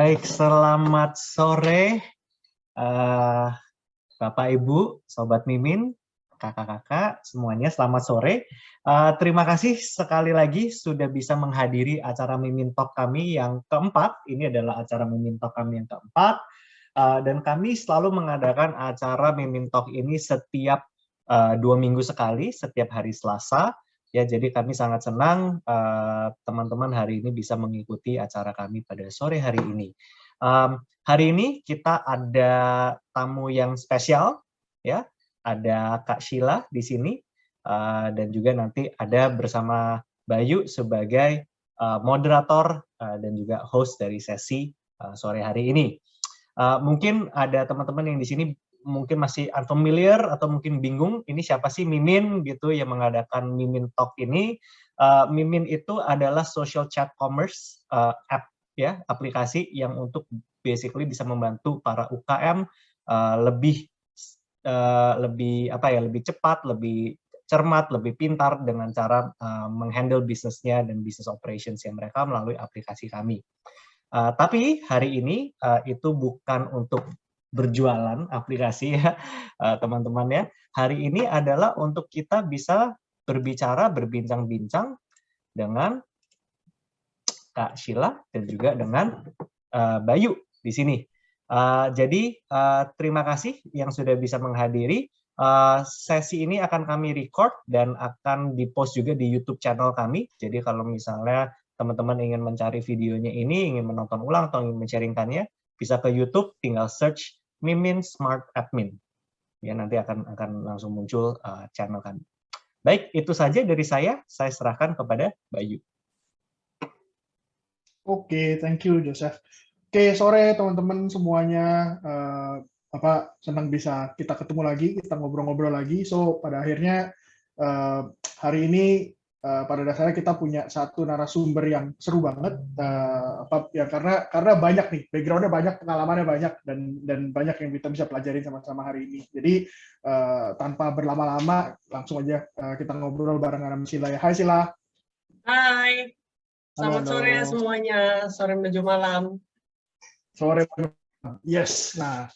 Baik, selamat sore Bapak Ibu, Sobat Mimin, kakak-kakak, semuanya selamat sore. Terima kasih sekali lagi sudah bisa menghadiri acara Mimin Talk kami yang keempat. Ini adalah acara Mimin Talk kami yang keempat. Dan kami selalu mengadakan acara Mimin Talk ini setiap 2 minggu sekali, setiap hari Selasa. Ya, jadi kami sangat senang teman-teman hari ini bisa mengikuti acara kami pada sore hari ini. Hari ini kita ada tamu yang spesial, ya. Ada Kak Sheila di sini, dan juga nanti ada bersama Bayu sebagai moderator dan juga host dari sesi sore hari ini. Mungkin ada teman-teman yang di sini mungkin masih unfamiliar atau mungkin bingung, ini siapa sih Mimin gitu yang mengadakan Mimin Talk ini. Mimin itu adalah social chat commerce app, ya, aplikasi yang untuk basically bisa membantu para UKM lebih cepat, lebih cermat, lebih pintar dengan cara menghandle bisnisnya dan business operations yang mereka melalui aplikasi kami. Tapi hari ini itu bukan untuk berjualan aplikasi ya teman-teman ya. Hari ini adalah untuk kita bisa berbicara, berbincang-bincang dengan Kak Sheila dan juga dengan Bayu di sini. Jadi terima kasih yang sudah bisa menghadiri. Sesi ini akan kami record dan akan dipost juga di YouTube channel kami. Jadi kalau misalnya teman-teman ingin mencari videonya ini, ingin menonton ulang atau ingin men-sharingkannya, bisa ke YouTube, tinggal search Mimin Smart Admin. Ya, nanti akan langsung muncul channel kami. Baik, itu saja dari saya serahkan kepada Bayu. Oke, thank you Joseph. Oke, sore teman-teman semuanya. Senang bisa kita ketemu lagi, kita ngobrol-ngobrol lagi. So, pada akhirnya hari ini pada dasarnya kita punya satu narasumber yang seru banget. Karena banyak nih, background-nya banyak, pengalamannya banyak, dan banyak yang kita bisa pelajarin sama-sama hari ini. Jadi tanpa berlama-lama, langsung aja kita ngobrol bareng sama Sheila ya. Hai Sheila. Hai. Selamat Halo. sore semuanya, sore menuju malam. Sore, yes. Nah,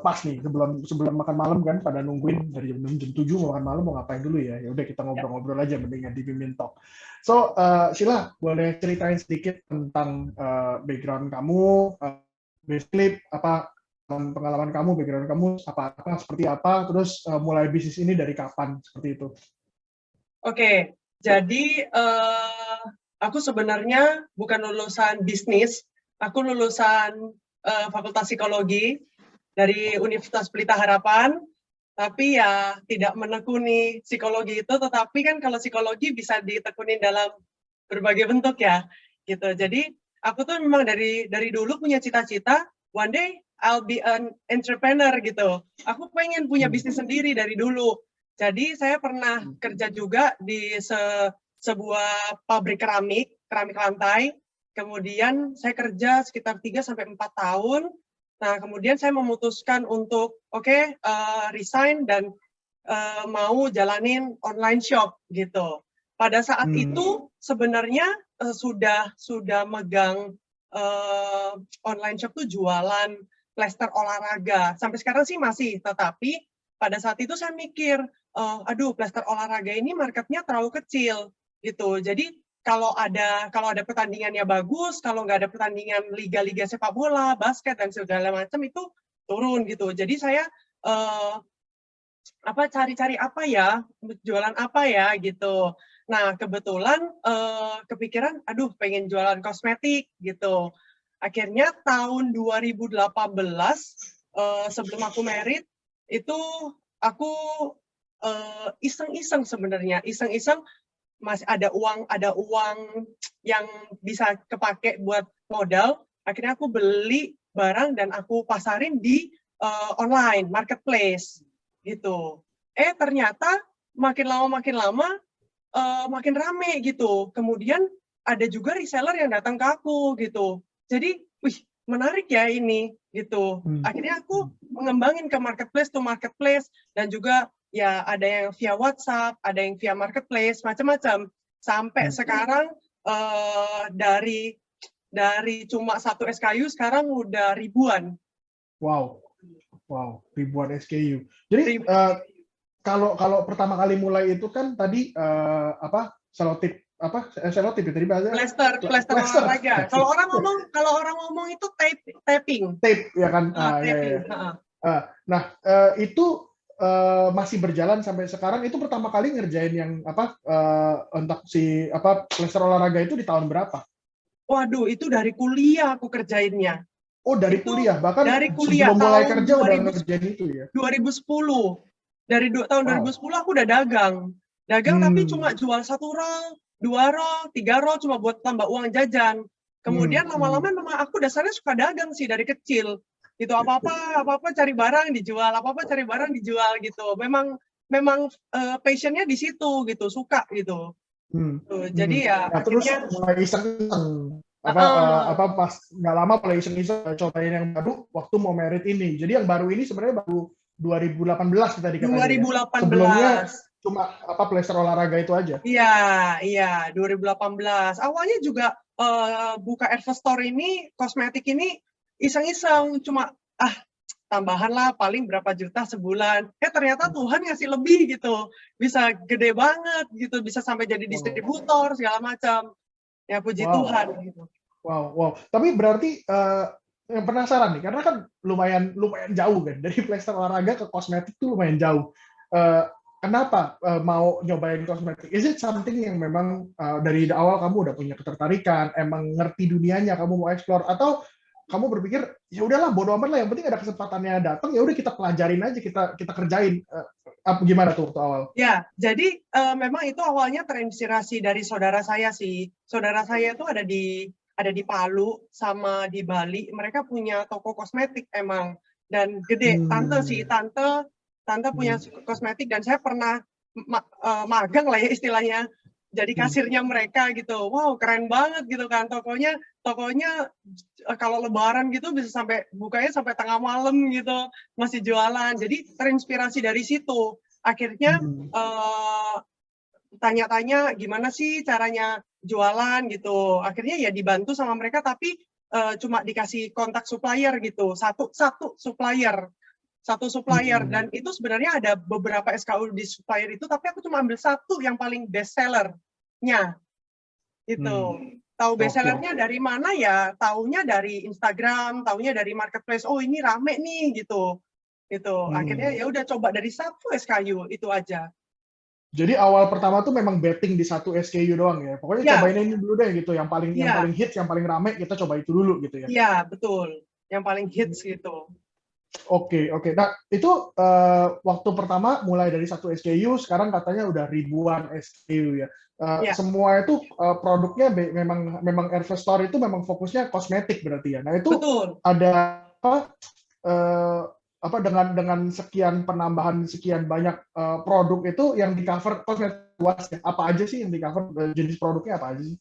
pas nih sebelum makan malam kan pada nungguin dari jam 7 mau makan malam mau ngapain dulu ya. Ya udah kita ngobrol-ngobrol aja mendingan di Mimin Talk. So, Sheila, boleh ceritain sedikit tentang background kamu, basically apa pengalaman kamu, background kamu apa seperti apa, terus mulai bisnis ini dari kapan seperti itu. Oke, jadi aku sebenarnya bukan lulusan bisnis, aku lulusan Fakultas Psikologi dari Universitas Pelita Harapan, tapi ya tidak menekuni psikologi itu, tetapi kan kalau psikologi bisa ditekuni dalam berbagai bentuk ya, gitu. Jadi aku tuh memang dari dulu punya cita-cita, one day I'll be an entrepreneur gitu. Aku pengen punya bisnis sendiri dari dulu. Jadi saya pernah kerja juga di sebuah pabrik keramik lantai. Kemudian saya kerja sekitar 3-4 tahun. Nah, kemudian saya memutuskan untuk resign dan mau jalanin online shop gitu. Pada saat itu sebenarnya sudah megang online shop tuh jualan plester olahraga. Sampai sekarang sih masih, tetapi pada saat itu saya mikir, aduh plester olahraga ini marketnya terlalu kecil gitu. Jadi kalau ada pertandingannya bagus, kalau nggak ada pertandingan liga-liga sepak bola, basket dan segala macam itu turun gitu. Jadi saya cari-cari apa ya, jualan apa ya gitu. Nah kebetulan kepikiran, aduh pengen jualan kosmetik gitu. Akhirnya tahun 2018 sebelum aku married itu aku iseng-iseng sebenarnya, masih ada uang yang bisa kepake buat modal. Akhirnya aku beli barang dan aku pasarin di online marketplace gitu. Ternyata makin lama makin rame gitu. Kemudian ada juga reseller yang datang ke aku gitu. Jadi, wih menarik ya ini gitu. Akhirnya aku mengembangin ke marketplace to marketplace dan juga ya ada yang via WhatsApp, ada yang via marketplace, macam-macam. Sampai sekarang dari dari cuma 1 SKU sekarang udah ribuan. Wow, ribuan SKU. Jadi kalau pertama kali mulai itu kan tadi selotip selotip ya tadi bahasa Plester olahraga. Kalau orang ngomong itu taping. Tape ya kan. Taping. Nah, itu masih berjalan sampai sekarang. Itu pertama kali ngerjain yang untuk si plester olahraga itu di tahun berapa? Waduh, itu dari kuliah aku kerjainnya. Oh, dari kuliah. Bahkan dari kuliah, sebelum mulai kerja udah ngerjain itu ya? 2010. Dari tahun 2010 aku udah dagang. Tapi cuma jual 1 roll, 2 roll, 3 roll cuma buat tambah uang jajan. Kemudian lama-lama memang aku dasarnya suka dagang sih dari kecil. Gitu, apa-apa cari barang dijual gitu. Memang passionnya di situ gitu, suka gitu. Jadi ya terus akhirnya mulai iseng-iseng pas nggak lama mulai iseng-iseng cobain yang baru waktu mau merit ini. Jadi yang baru ini sebenarnya baru 2018 tadi katanya. 2018. Ya? Sebelumnya cuma plester olahraga itu aja. Iya, 2018. Awalnya juga buka Adverse Store ini, kosmetik ini iseng-iseng, cuma tambahan lah paling berapa juta sebulan. Ternyata Tuhan ngasih lebih gitu. Bisa gede banget gitu, bisa sampai jadi distributor segala macam. Ya puji Tuhan gitu. Wow. Tapi berarti yang penasaran nih, karena kan lumayan jauh kan dari plester olahraga ke kosmetik tuh lumayan jauh. Kenapa mau nyobain kosmetik? Is it something yang memang dari awal kamu udah punya ketertarikan, emang ngerti dunianya, kamu mau explore, atau kamu berpikir ya udahlah bodo amat lah, yang penting ada kesempatannya datang, ya udah kita pelajarin aja, kita kerjain. Gimana tuh waktu awal? Ya, jadi memang itu awalnya terinspirasi dari saudara saya sih. Saudara saya itu ada di Palu sama di Bali. Mereka punya toko kosmetik emang, dan gede. Tante punya kosmetik, dan saya pernah magang lah ya istilahnya, jadi kasirnya mereka gitu. Wow, keren banget gitu kan. Tokonya kalau lebaran gitu bisa sampai bukanya sampai tengah malam gitu, masih jualan. Jadi terinspirasi dari situ. Akhirnya tanya-tanya gimana sih caranya jualan gitu. Akhirnya ya dibantu sama mereka, tapi cuma dikasih kontak supplier gitu. Satu supplier, dan itu sebenarnya ada beberapa SKU di supplier itu, tapi aku cuma ambil satu yang paling best sellernya itu. Tahu best sellernya dari mana ya? Taunya dari Instagram, taunya dari marketplace. Oh, ini rame nih gitu. Akhirnya ya udah coba dari satu SKU itu aja. Jadi awal pertama tuh memang betting di satu SKU doang ya. Pokoknya cobain ini dulu deh gitu, yang paling hits, yang paling rame kita coba itu dulu gitu ya. Iya, betul. Yang paling hits gitu. Oke. Nah, itu waktu pertama mulai dari satu SKU, sekarang katanya udah ribuan SKU ya. Semua itu produknya memang Adverse Store itu memang fokusnya kosmetik berarti ya. Nah, itu betul. Ada dengan sekian penambahan sekian banyak produk itu yang di cover kosmetik luas ya? Apa aja sih yang di cover, jenis produknya apa aja sih?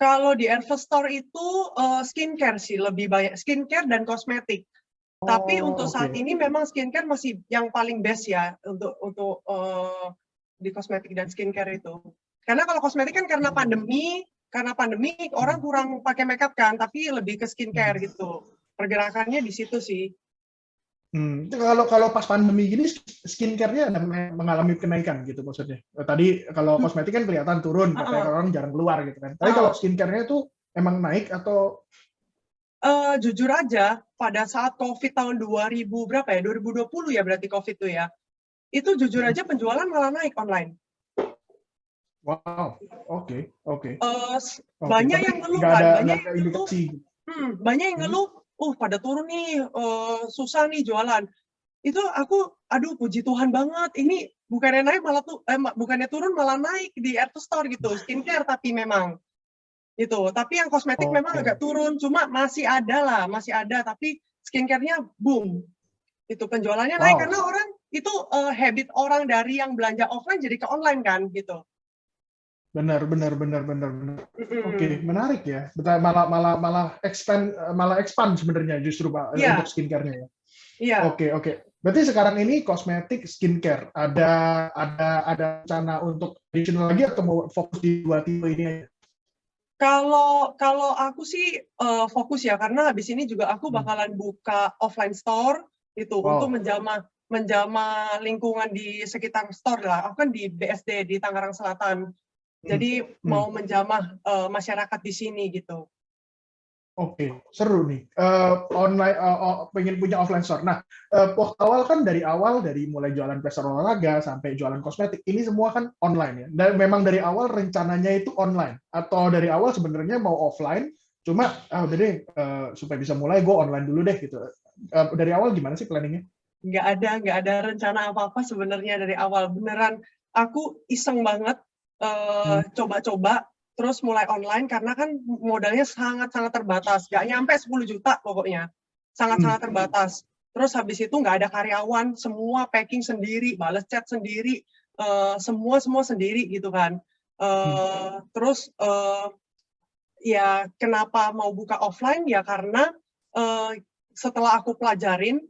Kalau di Adverse Store itu skincare sih, lebih banyak skincare dan kosmetik. Tapi untuk saat ini memang skincare masih yang paling best ya untuk di kosmetik dan skincare itu. Karena kalau kosmetik kan karena pandemi orang kurang pakai makeup kan, tapi lebih ke skincare gitu. Pergerakannya di situ sih. Kalau pas pandemi gini skincare-nya mengalami kenaikan gitu maksudnya. Tadi kalau kosmetik kan kelihatan turun, katanya orang jarang keluar gitu kan. Tapi kalau skincare-nya itu emang naik atau? Jujur aja, pada saat COVID tahun 2000 berapa ya? 2020 ya berarti COVID itu ya. Itu jujur aja penjualan malah naik online. Wow, oke. Banyak yang ngeluh kan, banyak yang ngeluh, pada turun nih, susah nih jualan. Itu aku, aduh puji Tuhan banget, ini bukannya naik malah bukannya turun malah naik di Adverse Store gitu, skincare tapi memang. Itu, tapi yang kosmetik memang agak turun, cuma masih ada, tapi skincare-nya boom. Itu penjualannya naik karena orang itu habit orang dari yang belanja offline jadi ke online kan gitu. Benar. Oke, menarik ya. Malah expand sebenarnya justru Pak untuk skincare-nya ya. Iya. Oke. Berarti sekarang ini kosmetik, skincare. Ada rencana untuk additional lagi atau mau fokus di dua tipe ini aja? Kalau aku sih fokus ya, karena habis ini juga aku bakalan buka offline store itu untuk menjamah lingkungan di sekitar store lah. Aku kan di BSD di Tangerang Selatan, jadi mau menjamah masyarakat di sini gitu. Oke, seru nih. Online, pengen punya offline store. Nah, waktu awal kan dari mulai jualan pesta olahraga sampai jualan kosmetik, ini semua kan online ya. Dan memang dari awal rencananya itu online, atau dari awal sebenarnya mau offline, cuma udah deh supaya bisa mulai gue online dulu deh gitu. Dari awal gimana sih planningnya? Nggak ada rencana apa-apa sebenarnya dari awal. Beneran, aku iseng banget coba-coba. Terus mulai online karena kan modalnya sangat-sangat terbatas, nggak nyampe 10 juta pokoknya, sangat-sangat terbatas. Terus habis itu nggak ada karyawan, semua packing sendiri, balas chat sendiri, semua sendiri gitu kan. Terus ya kenapa mau buka offline ya karena setelah aku pelajarin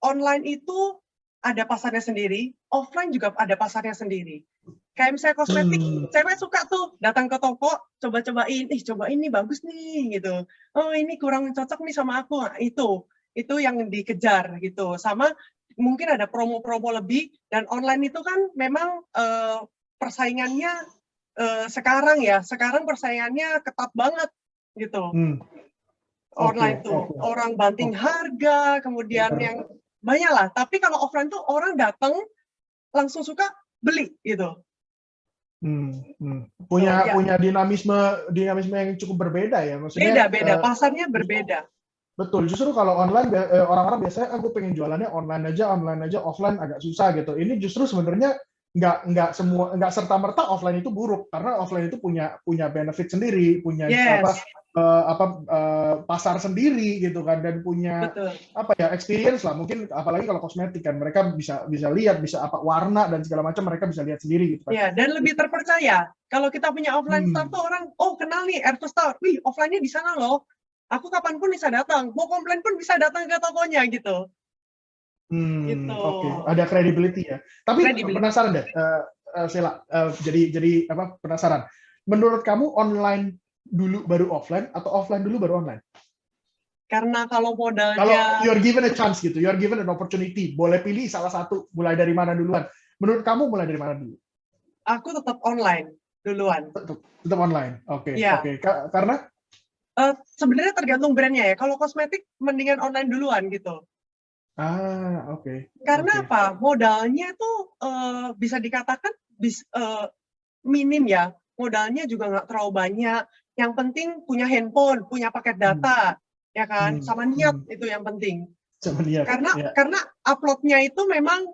online itu ada pasarnya sendiri, offline juga ada pasarnya sendiri. Kayak misalnya kosmetik, cewek suka tuh datang ke toko, coba-cobain, cobain nih bagus nih gitu. Oh ini kurang cocok nih sama aku. Nah, itu yang dikejar gitu. Sama mungkin ada promo-promo lebih, dan online itu kan memang persaingannya sekarang persaingannya ketat banget gitu. Online tuh orang banting harga, kemudian yang banyak lah. Tapi kalau offline tuh orang datang langsung suka beli gitu. Punya dinamisme yang cukup berbeda ya, maksudnya beda pasarnya berbeda. Betul, justru kalau online orang-orang biasanya aku pengen jualannya online aja, offline agak susah gitu. Ini justru sebenarnya nggak serta-merta offline itu buruk, karena offline itu punya benefit sendiri, punya pasar sendiri gitu kan, dan punya experience lah. Mungkin apalagi kalau kosmetik kan mereka bisa lihat, bisa warna dan segala macam mereka bisa lihat sendiri gitu kan. Ya, dan lebih terpercaya. Kalau kita punya offline store tuh orang, kenal nih Airfest Store, wih offline-nya di sana loh. Aku kapanpun bisa datang, mau komplain pun bisa datang ke tokonya gitu. Gitu. Oke, ada credibility ya. Tapi penasaran deh, Sheila. Jadi penasaran. Menurut kamu online dulu baru offline atau offline dulu baru online? Karena kalau modalnya, kalau you're given a chance gitu, you're given an opportunity, boleh pilih salah satu, mulai dari mana duluan? Menurut kamu mulai dari mana dulu? Aku tetap online duluan. Tetap online, oke. Karena? Sebenarnya tergantung brandnya ya. Kalau kosmetik mendingan online duluan gitu. Oke. Karena apa? Modalnya tuh bisa dikatakan minim ya. Modalnya juga nggak terlalu banyak. Yang penting punya handphone, punya paket data, ya kan? Sama niat itu yang penting. Sama niat. Karena uploadnya itu memang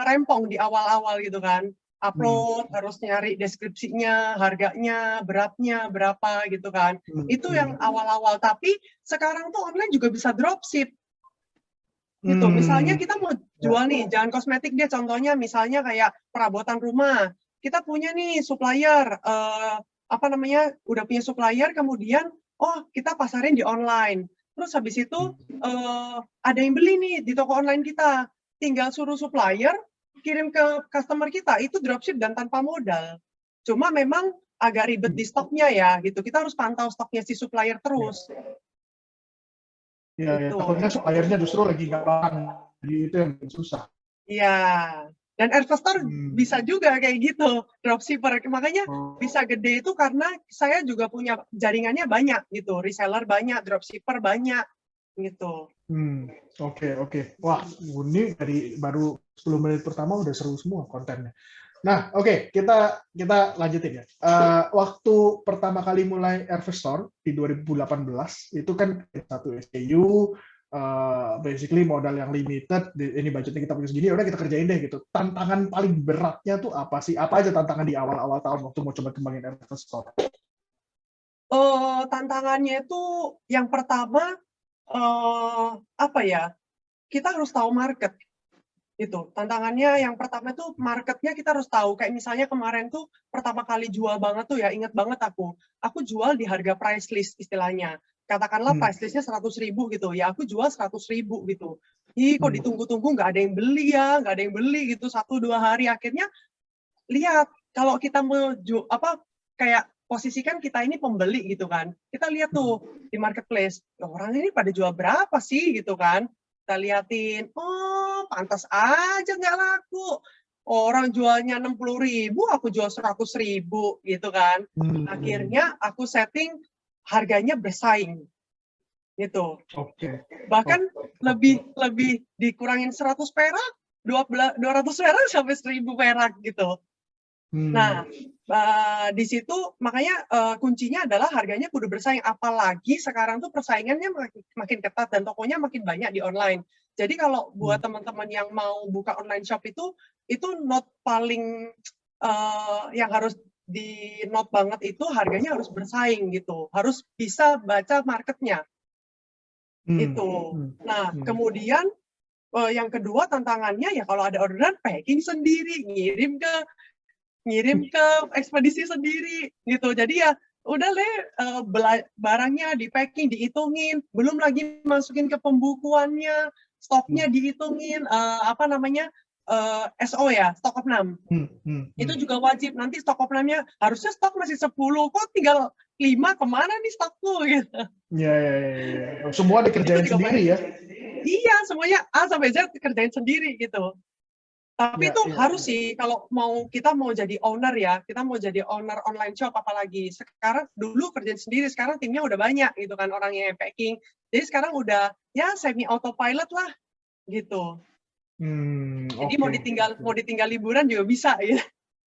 rempong di awal-awal gitu kan. Upload, harus nyari deskripsinya, harganya, beratnya, berapa gitu kan. Itu yang awal-awal. Tapi sekarang tuh online juga bisa dropship. Gitu. Misalnya kita mau jual nih, jangan kosmetik dia contohnya, misalnya kayak perabotan rumah. Kita punya nih supplier, udah punya supplier, kemudian, kita pasarin di online. Terus habis itu ada yang beli nih di toko online kita. Tinggal suruh supplier kirim ke customer kita, itu dropship dan tanpa modal. Cuma memang agak ribet di stoknya ya, gitu. Kita harus pantau stoknya si supplier terus. Ya, takutnya suppliernya justru lagi nggak paham, jadi itu yang susah. Iya, dan Airfest Store bisa juga kayak gitu, dropshipper. Makanya bisa gede itu karena saya juga punya jaringannya banyak gitu, reseller banyak, dropshipper banyak gitu. Oke. Wah, ini dari baru 10 menit pertama udah seru semua kontennya. Nah, oke, kita lanjutin ya. Waktu pertama kali mulai Airfest Store di 2018 itu kan satu SKU, basically modal yang limited. Ini budgetnya kita punya segini, udah kita kerjain deh gitu. Tantangan paling beratnya tuh apa sih? Apa aja tantangan di awal-awal tahun waktu mau coba kembangin Airfest Store? Tantangannya itu yang pertama kita harus tahu market. Gitu. Tantangannya yang pertama tuh marketnya kita harus tahu. Kayak misalnya kemarin tuh pertama kali jual banget tuh ya, ingat banget aku jual di harga price list istilahnya. Katakanlah price listnya 100.000 gitu, ya aku jual 100.000 gitu. Kok ditunggu-tunggu nggak ada yang beli gitu 1-2 hari. Akhirnya lihat kalau kita mau kayak posisikan kita ini pembeli gitu kan. Kita lihat tuh di marketplace, orang ini pada jual berapa sih gitu kan. Kita liatin, oh pantas aja nggak laku. Orang jualnya 60.000, aku jual 100.000 gitu kan. Akhirnya aku setting harganya bersaing gitu. Bahkan lebih dikurangin 100 perak, 200 perak sampai 1.000 perak gitu. Nah, di situ makanya kuncinya adalah harganya kudu bersaing. Apalagi sekarang tuh persaingannya makin ketat dan tokonya makin banyak di online. Jadi kalau buat teman-teman yang mau buka online shop itu note paling yang harus di note banget itu harganya harus bersaing gitu. Harus bisa baca marketnya. Itu. Nah, kemudian yang kedua tantangannya ya kalau ada orderan packing sendiri, ngirim ke ekspedisi sendiri gitu. Jadi ya udah deh barangnya di packing, dihitungin, belum lagi masukin ke pembukuannya, stoknya dihitungin, SO ya, stock of name. Itu juga wajib. Nanti stock of name-nya harusnya stok masih 10, kok tinggal 5, kemana nih stokku gitu. Ya. Semua dikerjain sendiri ya? Iya, semuanya A sampai Z dikerjain sendiri gitu. Tapi itu harus sih, kalau kita mau jadi owner ya, kita mau jadi owner online shop apalagi. Sekarang dulu kerjain sendiri, sekarang timnya udah banyak gitu kan, orang yang packing. Jadi sekarang udah ya semi autopilot lah gitu. Jadi mau ditinggal liburan juga bisa ya.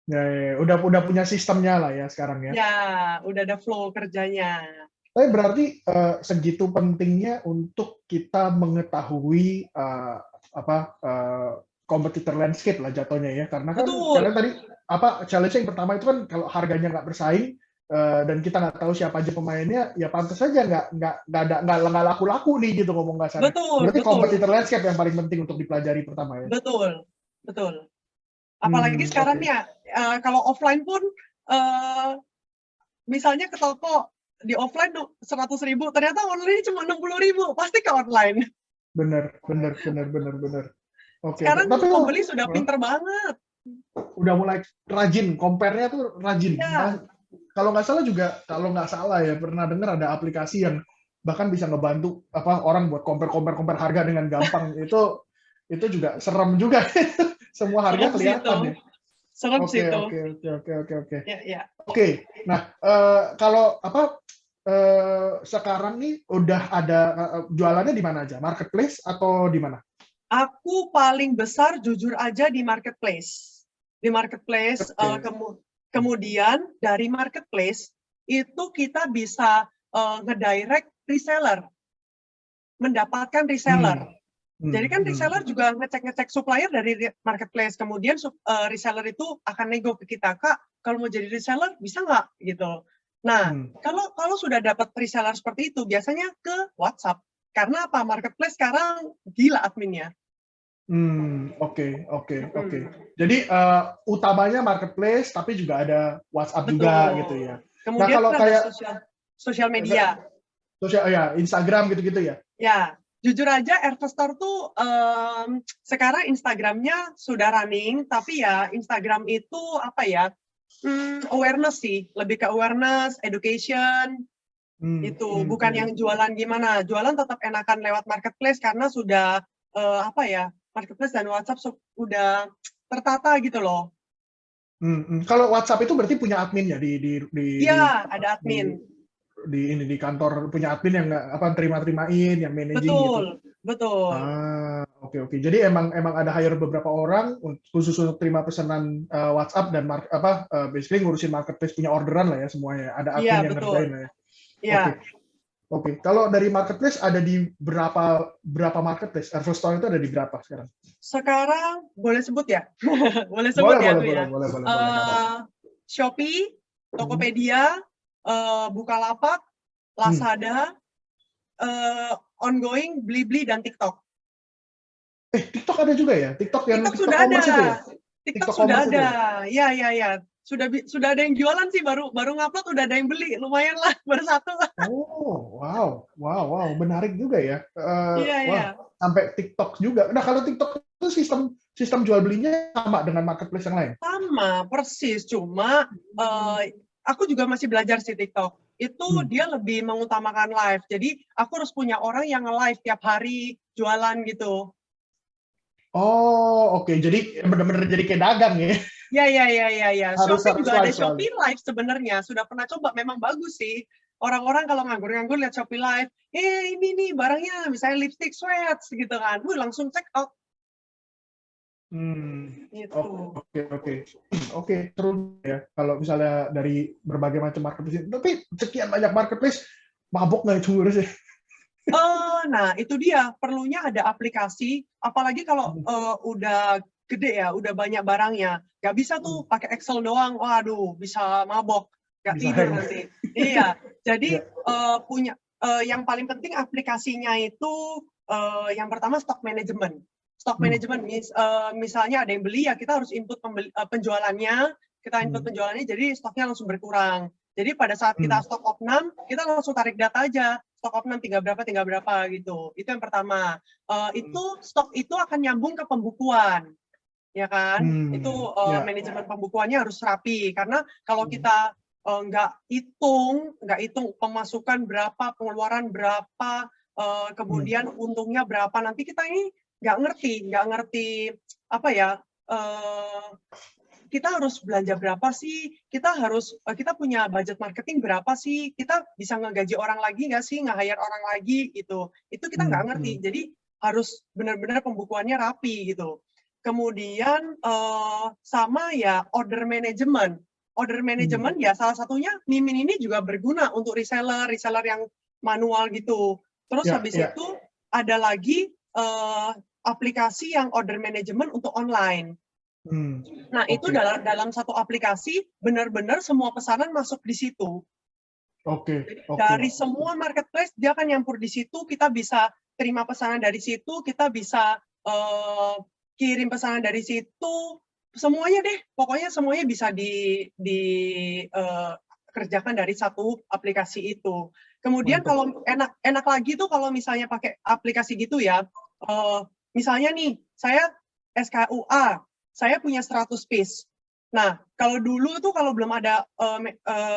Ya, udah punya sistemnya lah ya sekarang ya. Ya, udah ada flow kerjanya. Tapi berarti segitu pentingnya untuk kita mengetahui competitor landscape lah jatuhnya ya, karena kan kalian tadi challenge yang pertama itu kan kalau harganya nggak bersaing dan kita nggak tahu siapa aja pemainnya, ya pantas saja nggak laku-laku nih gitu ngomong kasarnya. Berarti competitor landscape yang paling penting untuk dipelajari pertama ya. Betul. Apalagi sekarang ya kalau offline pun misalnya ke toko di offline 100.000, ternyata online cuma 60.000, pasti ke online. Bener. Sekarang pembeli sudah pinter banget. Udah mulai rajin, compare-nya tuh rajin. Ya. Kalau nggak salah ya, pernah dengar ada aplikasi yang bahkan bisa ngebantu orang buat compare harga dengan gampang. Itu juga serem juga. Semua harga kelihatan ya. Serem sih itu. Oke. Ya. Oke. Nah, kalau sekarang nih udah ada jualannya di mana aja? Marketplace atau di mana? Aku paling besar jujur aja di marketplace. Kemudian dari marketplace itu kita bisa ngedirect reseller, mendapatkan reseller. Jadi kan reseller juga ngecek supplier dari marketplace, kemudian reseller itu akan nego ke kita, Kak, kalau mau jadi reseller bisa nggak gitu. Nah, kalau sudah dapat reseller seperti itu, biasanya ke WhatsApp. Karena apa? Marketplace sekarang gila adminnya. Oke. Jadi utamanya marketplace, tapi juga ada WhatsApp juga gitu ya. Kemudian kalau kayak sosial media, Instagram gitu-gitu ya. Ya, jujur aja Airfestor tuh sekarang Instagramnya sudah running, tapi ya Instagram itu awareness sih, lebih ke awareness, education. Itu bukan yang jualan gimana. Jualan tetap enakan lewat marketplace karena sudah marketplace dan WhatsApp udah tertata gitu loh. Kalau WhatsApp itu berarti punya admin ya Iya, ada admin. Di kantor punya admin yang terima-terimain, yang managing gitu. Betul. Oke. Jadi emang ada hire beberapa orang khusus untuk terima pesanan WhatsApp dan basically ngurusin marketplace, punya orderan lah ya semuanya. Ada admin yang ngerjain lah ya. Iya. Oke. Kalau dari marketplace ada di berapa marketplace? Airfestor itu ada di berapa sekarang? Sekarang boleh sebut ya? Boleh sebut ya? Boleh. Shopee, Tokopedia, Bukalapak, Lazada, ongoing, Blibli, dan TikTok. TikTok ada juga ya? TikTok sudah ada. Itu ya? TikTok sudah ada. Ya. Sudah ada yang jualan sih, baru ngupload udah ada yang beli, lumayan lah, baru 1 lah. Oh, wow, menarik juga ya. Iya. Sampai TikTok juga. Nah, kalau TikTok itu sistem jual belinya sama dengan marketplace yang lain? Sama, persis. Cuma aku juga masih belajar sih TikTok. Itu dia lebih mengutamakan live. Jadi aku harus punya orang yang live tiap hari jualan gitu. Oh, oke. Jadi benar-benar jadi kayak dagang ya. Ya. Harus Shopee juga ada live Shopee selalu. Live sebenarnya. Sudah pernah coba, memang bagus sih. Orang-orang kalau nganggur-nganggur lihat Shopee Live, ini nih barangnya, misalnya lipstick sweats gitu kan. Langsung check out. Gitu. Oke, seru ya. Kalau misalnya dari berbagai macam marketplace, tapi sekian banyak marketplace, mabok nggak itu sih? Nah, itu dia. Perlunya ada aplikasi, apalagi kalau udah gede ya, udah banyak barangnya. Nggak bisa tuh pakai Excel doang. Waduh, bisa mabok, nggak Bisa tidur hang. nanti. Iya, jadi Ya. punya yang paling penting aplikasinya itu yang pertama stock management. Stock management misalnya ada yang beli ya kita harus input penjualannya, kita input penjualannya jadi stoknya langsung berkurang. Jadi pada saat kita stok opnam, kita langsung tarik data aja. Stok opnam tinggal berapa gitu. Itu yang pertama. Itu stok itu akan nyambung ke pembukuan, ya kan? Itu manajemen pembukuannya harus rapi karena kalau kita nggak hitung pemasukan berapa, pengeluaran berapa, kemudian untungnya berapa, nanti kita ini nggak ngerti apa ya. Kita harus belanja berapa sih? Kita punya budget marketing berapa sih? Kita bisa ngegaji orang lagi nggak sih? Nge-hire orang lagi gitu. Itu kita nggak ngerti. Jadi harus benar-benar pembukuannya rapi gitu. Kemudian sama ya order management. Order management ya salah satunya Mimin ini juga berguna untuk reseller yang manual gitu. Terus habis itu ada lagi aplikasi yang order management untuk online. Nah, itu dalam satu aplikasi benar-benar semua pesanan masuk di situ. Dari semua marketplace dia akan nyampur di situ, kita bisa terima pesanan dari situ, kita bisa kirim pesanan dari situ, semuanya deh. Pokoknya semuanya bisa dikerjakan dari satu aplikasi itu. Kemudian kalau enak lagi tuh kalau misalnya pakai aplikasi gitu ya, misalnya nih saya SKUA, saya punya 100 piece. Nah, kalau dulu tuh kalau belum ada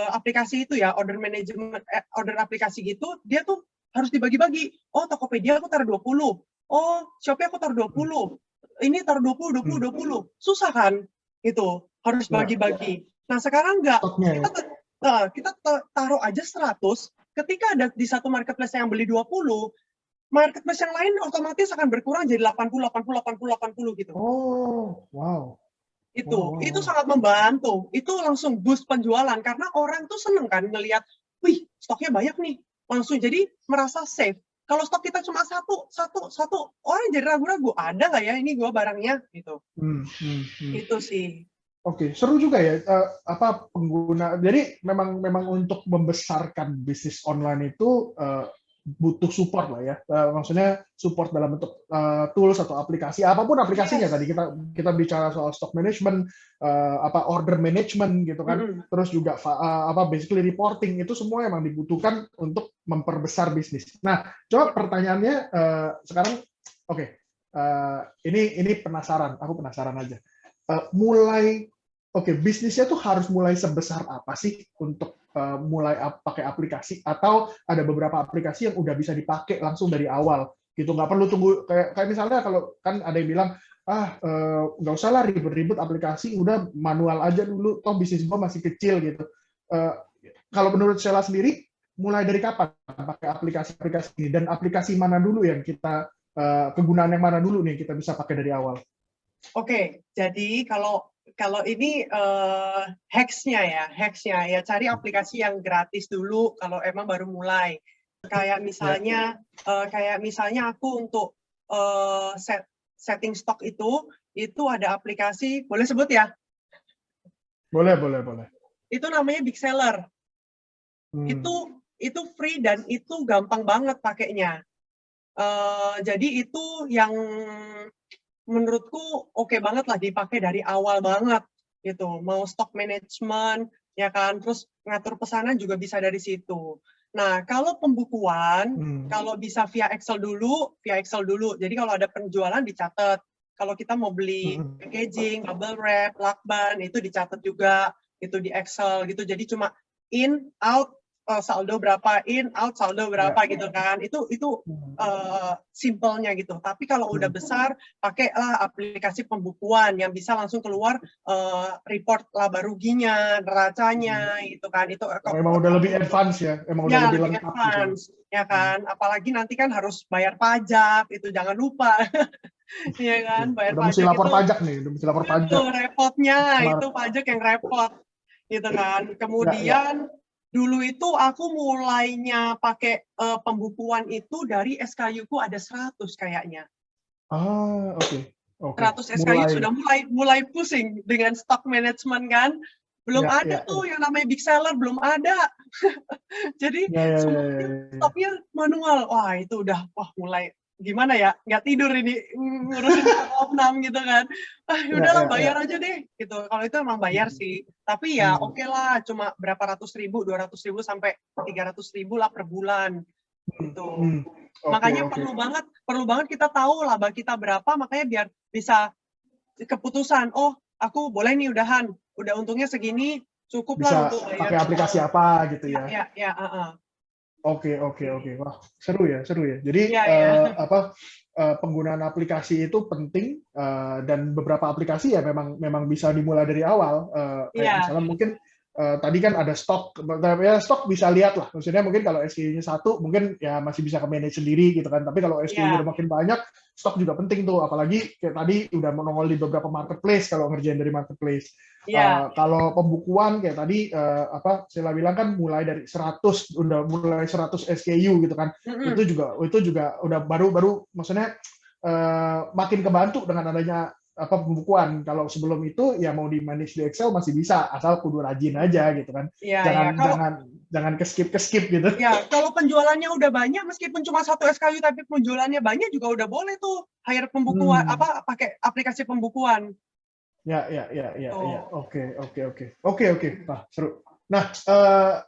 aplikasi itu ya, order management, order aplikasi gitu, dia tuh harus dibagi-bagi. Oh, Tokopedia aku taruh 20. Oh, Shopee aku taruh 20. Ini taruh 20. Susah kan? Gitu. Harus bagi-bagi. Nah, sekarang enggak. Kita taruh aja 100. Ketika ada di satu marketplace yang beli 20, marketplace yang lain otomatis akan berkurang jadi 80 gitu. Oh, wow. Itu sangat membantu. Itu langsung boost penjualan karena orang tuh seneng kan ngelihat, wih, stoknya banyak nih. Langsung jadi merasa safe. Kalau stok kita cuma satu, orang jadi ragu-ragu, ada nggak ya ini gua barangnya gitu. Itu sih. Oke, seru juga ya pengguna. Jadi memang untuk membesarkan bisnis online itu butuh support lah ya. Maksudnya support dalam bentuk tools atau aplikasi, apapun aplikasinya. Tadi kita bicara soal stock management, order management gitu kan. Terus juga basically reporting, itu semua emang dibutuhkan untuk memperbesar bisnis. Nah, coba pertanyaannya sekarang, ini penasaran, aku penasaran aja. Bisnisnya tuh harus mulai sebesar apa sih untuk mulai pakai aplikasi, atau ada beberapa aplikasi yang udah bisa dipakai langsung dari awal gitu, nggak perlu tunggu kayak misalnya kalau kan ada yang bilang nggak usah lah ribet-ribet aplikasi, udah manual aja dulu, toh bisnis gua masih kecil gitu. Kalau menurut Sheila sendiri, mulai dari kapan pakai aplikasi-aplikasi ini, dan aplikasi mana dulu yang kita kegunaan yang mana dulu nih kita bisa pakai dari awal? Jadi kalau ini hacksnya ya cari aplikasi yang gratis dulu kalau emang baru mulai. Kayak misalnya aku untuk setting stok itu ada aplikasi, boleh sebut ya? Boleh. Itu namanya Big Seller. Itu free dan itu gampang banget pakainya. Jadi itu yang menurutku oke banget lah dipakai dari awal banget gitu. Mau stock management ya kan, terus ngatur pesanan juga bisa dari situ. Nah, kalau pembukuan kalau bisa via Excel dulu. Jadi kalau ada penjualan dicatat. Kalau kita mau beli packaging, bubble wrap, lakban itu dicatat juga. gitu di Excel gitu. Jadi cuma in, out, saldo berapa, in, out, saldo berapa gitu kan. Itu simpelnya gitu. Tapi kalau udah besar, pakailah aplikasi pembukuan yang bisa langsung keluar report laba ruginya, neracanya gitu kan. Itu emang udah lebih advance ya, emang udah lebih lengkap advance, gitu. Ya kan. Apalagi nanti kan harus bayar pajak, itu jangan lupa. Iya kan, bayar udah pajak mesti lapor itu. pajak nih, udah mesti lapor pajak. Itu repotnya, itu pajak yang repot gitu kan. Kemudian dulu itu aku mulainya pakai pembukuan itu dari SKU ku ada 100 kayaknya. Oke. 100 SKU sudah mulai pusing dengan stock management kan. Belum ada tuh yang namanya big seller, belum ada. Jadi semuanya stoknya manual. Wah, itu udah mulai gimana ya, nggak tidur ini ngurusin opnam gitu kan. Udahlah bayar aja deh gitu. Kalau itu emang bayar sih, tapi ya oke lah, cuma berapa ratus ribu, 200.000 sampai 300.000 lah per bulan gitu. Makanya perlu banget kita tahu laba kita berapa, makanya biar bisa keputusan, oh aku boleh nih udahan, udah untungnya segini, cukup lah untuk bayar. Pakai aplikasi apa gitu ya. Oke. Wah, seru ya. Jadi penggunaan aplikasi itu penting dan beberapa aplikasi ya memang bisa dimulai dari awal. Kayak misalnya mungkin tadi kan ada stok bisa lihat lah. Maksudnya mungkin kalau SKU-nya 1 mungkin ya masih bisa ke manage sendiri gitu kan. Tapi kalau SKU-nya udah makin banyak, stok juga penting tuh. Apalagi kayak tadi udah menongol di beberapa marketplace kalau ngerjain dari marketplace. Kalau pembukuan kayak tadi Sheila bilang kan mulai dari 100 SKU gitu kan. Itu juga udah baru maksudnya makin kebantu dengan adanya pembukuan. Kalau sebelum itu ya mau di manage di Excel masih bisa, asal kudu rajin aja gitu kan. Jangan ke-skip gitu. Ya, kalau penjualannya udah banyak meskipun cuma 1 SKU tapi penjualannya banyak juga udah boleh tuh hire pembukuan pakai aplikasi pembukuan. Ya. Oke. Nah, seru. Nah,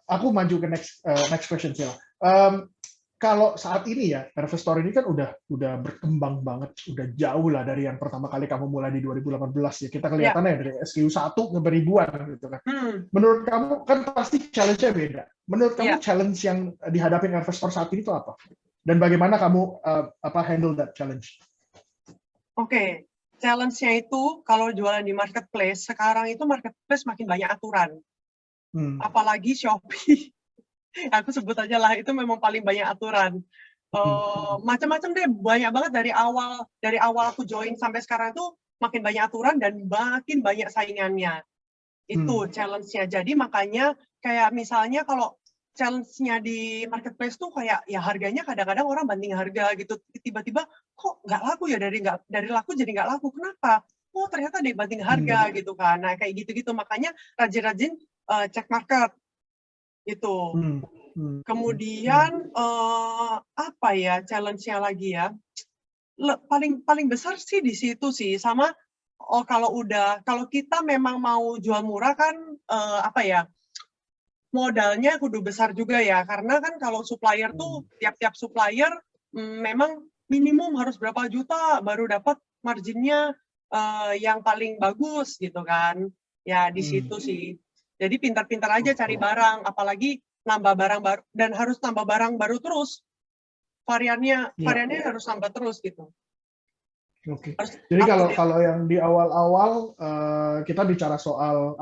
aku maju ke next question sih. Kalau saat ini ya, Investor ini kan udah berkembang banget, udah jauh lah dari yang pertama kali kamu mulai di 2018 ya. Kita kelihatannya dari SKU 1 ke beribuan gitu kan. Menurut kamu kan pasti challenge-nya beda. Menurut kamu challenge yang dihadapi investor saat ini itu apa? Dan bagaimana kamu handle that challenge? Oke. Challenge-nya itu kalau jualan di marketplace, sekarang itu marketplace makin banyak aturan. Apalagi Shopee. Aku sebut aja lah, itu memang paling banyak aturan. Macam-macam deh, banyak banget dari awal aku join sampai sekarang tuh makin banyak aturan dan makin banyak saingannya. Itu challenge-nya. Jadi makanya kayak misalnya kalau challenge-nya di marketplace tuh kayak ya harganya kadang-kadang orang banding harga gitu. Tiba-tiba kok nggak laku ya, dari laku jadi nggak laku. Kenapa? Oh ternyata dia banding harga gitu kan. Nah kayak gitu-gitu, makanya rajin-rajin cek market itu. Kemudian apa ya challenge-nya lagi ya? Paling besar sih di situ sih, sama kalau kita memang mau jual murah kan modalnya kudu besar juga ya, karena kan kalau supplier tuh tiap-tiap supplier memang minimum harus berapa juta baru dapat marginnya yang paling bagus gitu kan. Ya di situ sih. Jadi pintar-pintar aja cari barang, apalagi nambah barang baru, dan harus nambah barang baru terus. Variannya harus nambah terus gitu. Oke. Jadi kalau yang di awal-awal kita bicara soal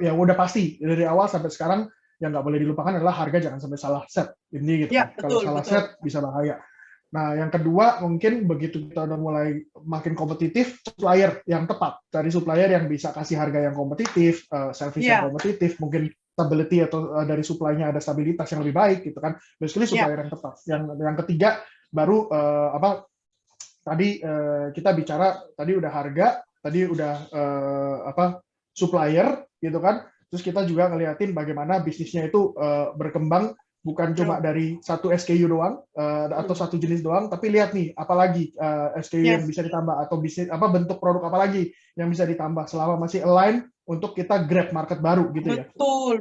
yang udah pasti dari awal sampai sekarang yang nggak boleh dilupakan adalah harga jangan sampai salah set. Ini gitu. Kalau salah set bisa bahaya. Nah, yang kedua mungkin begitu kita udah mulai makin kompetitif, supplier yang tepat. Dari supplier yang bisa kasih harga yang kompetitif, service yang kompetitif, mungkin stability atau dari supply-nya ada stabilitas yang lebih baik gitu kan. Basically supplier yang tepat. Yang ketiga baru tadi kita bicara tadi udah harga, tadi udah supplier gitu kan. Terus kita juga ngeliatin bagaimana bisnisnya itu berkembang bukan cuma dari satu SKU doang atau satu jenis doang, tapi lihat nih apalagi SKU yang bisa ditambah atau bisnis bentuk produk apalagi yang bisa ditambah selama masih align untuk kita grab market baru gitu ya.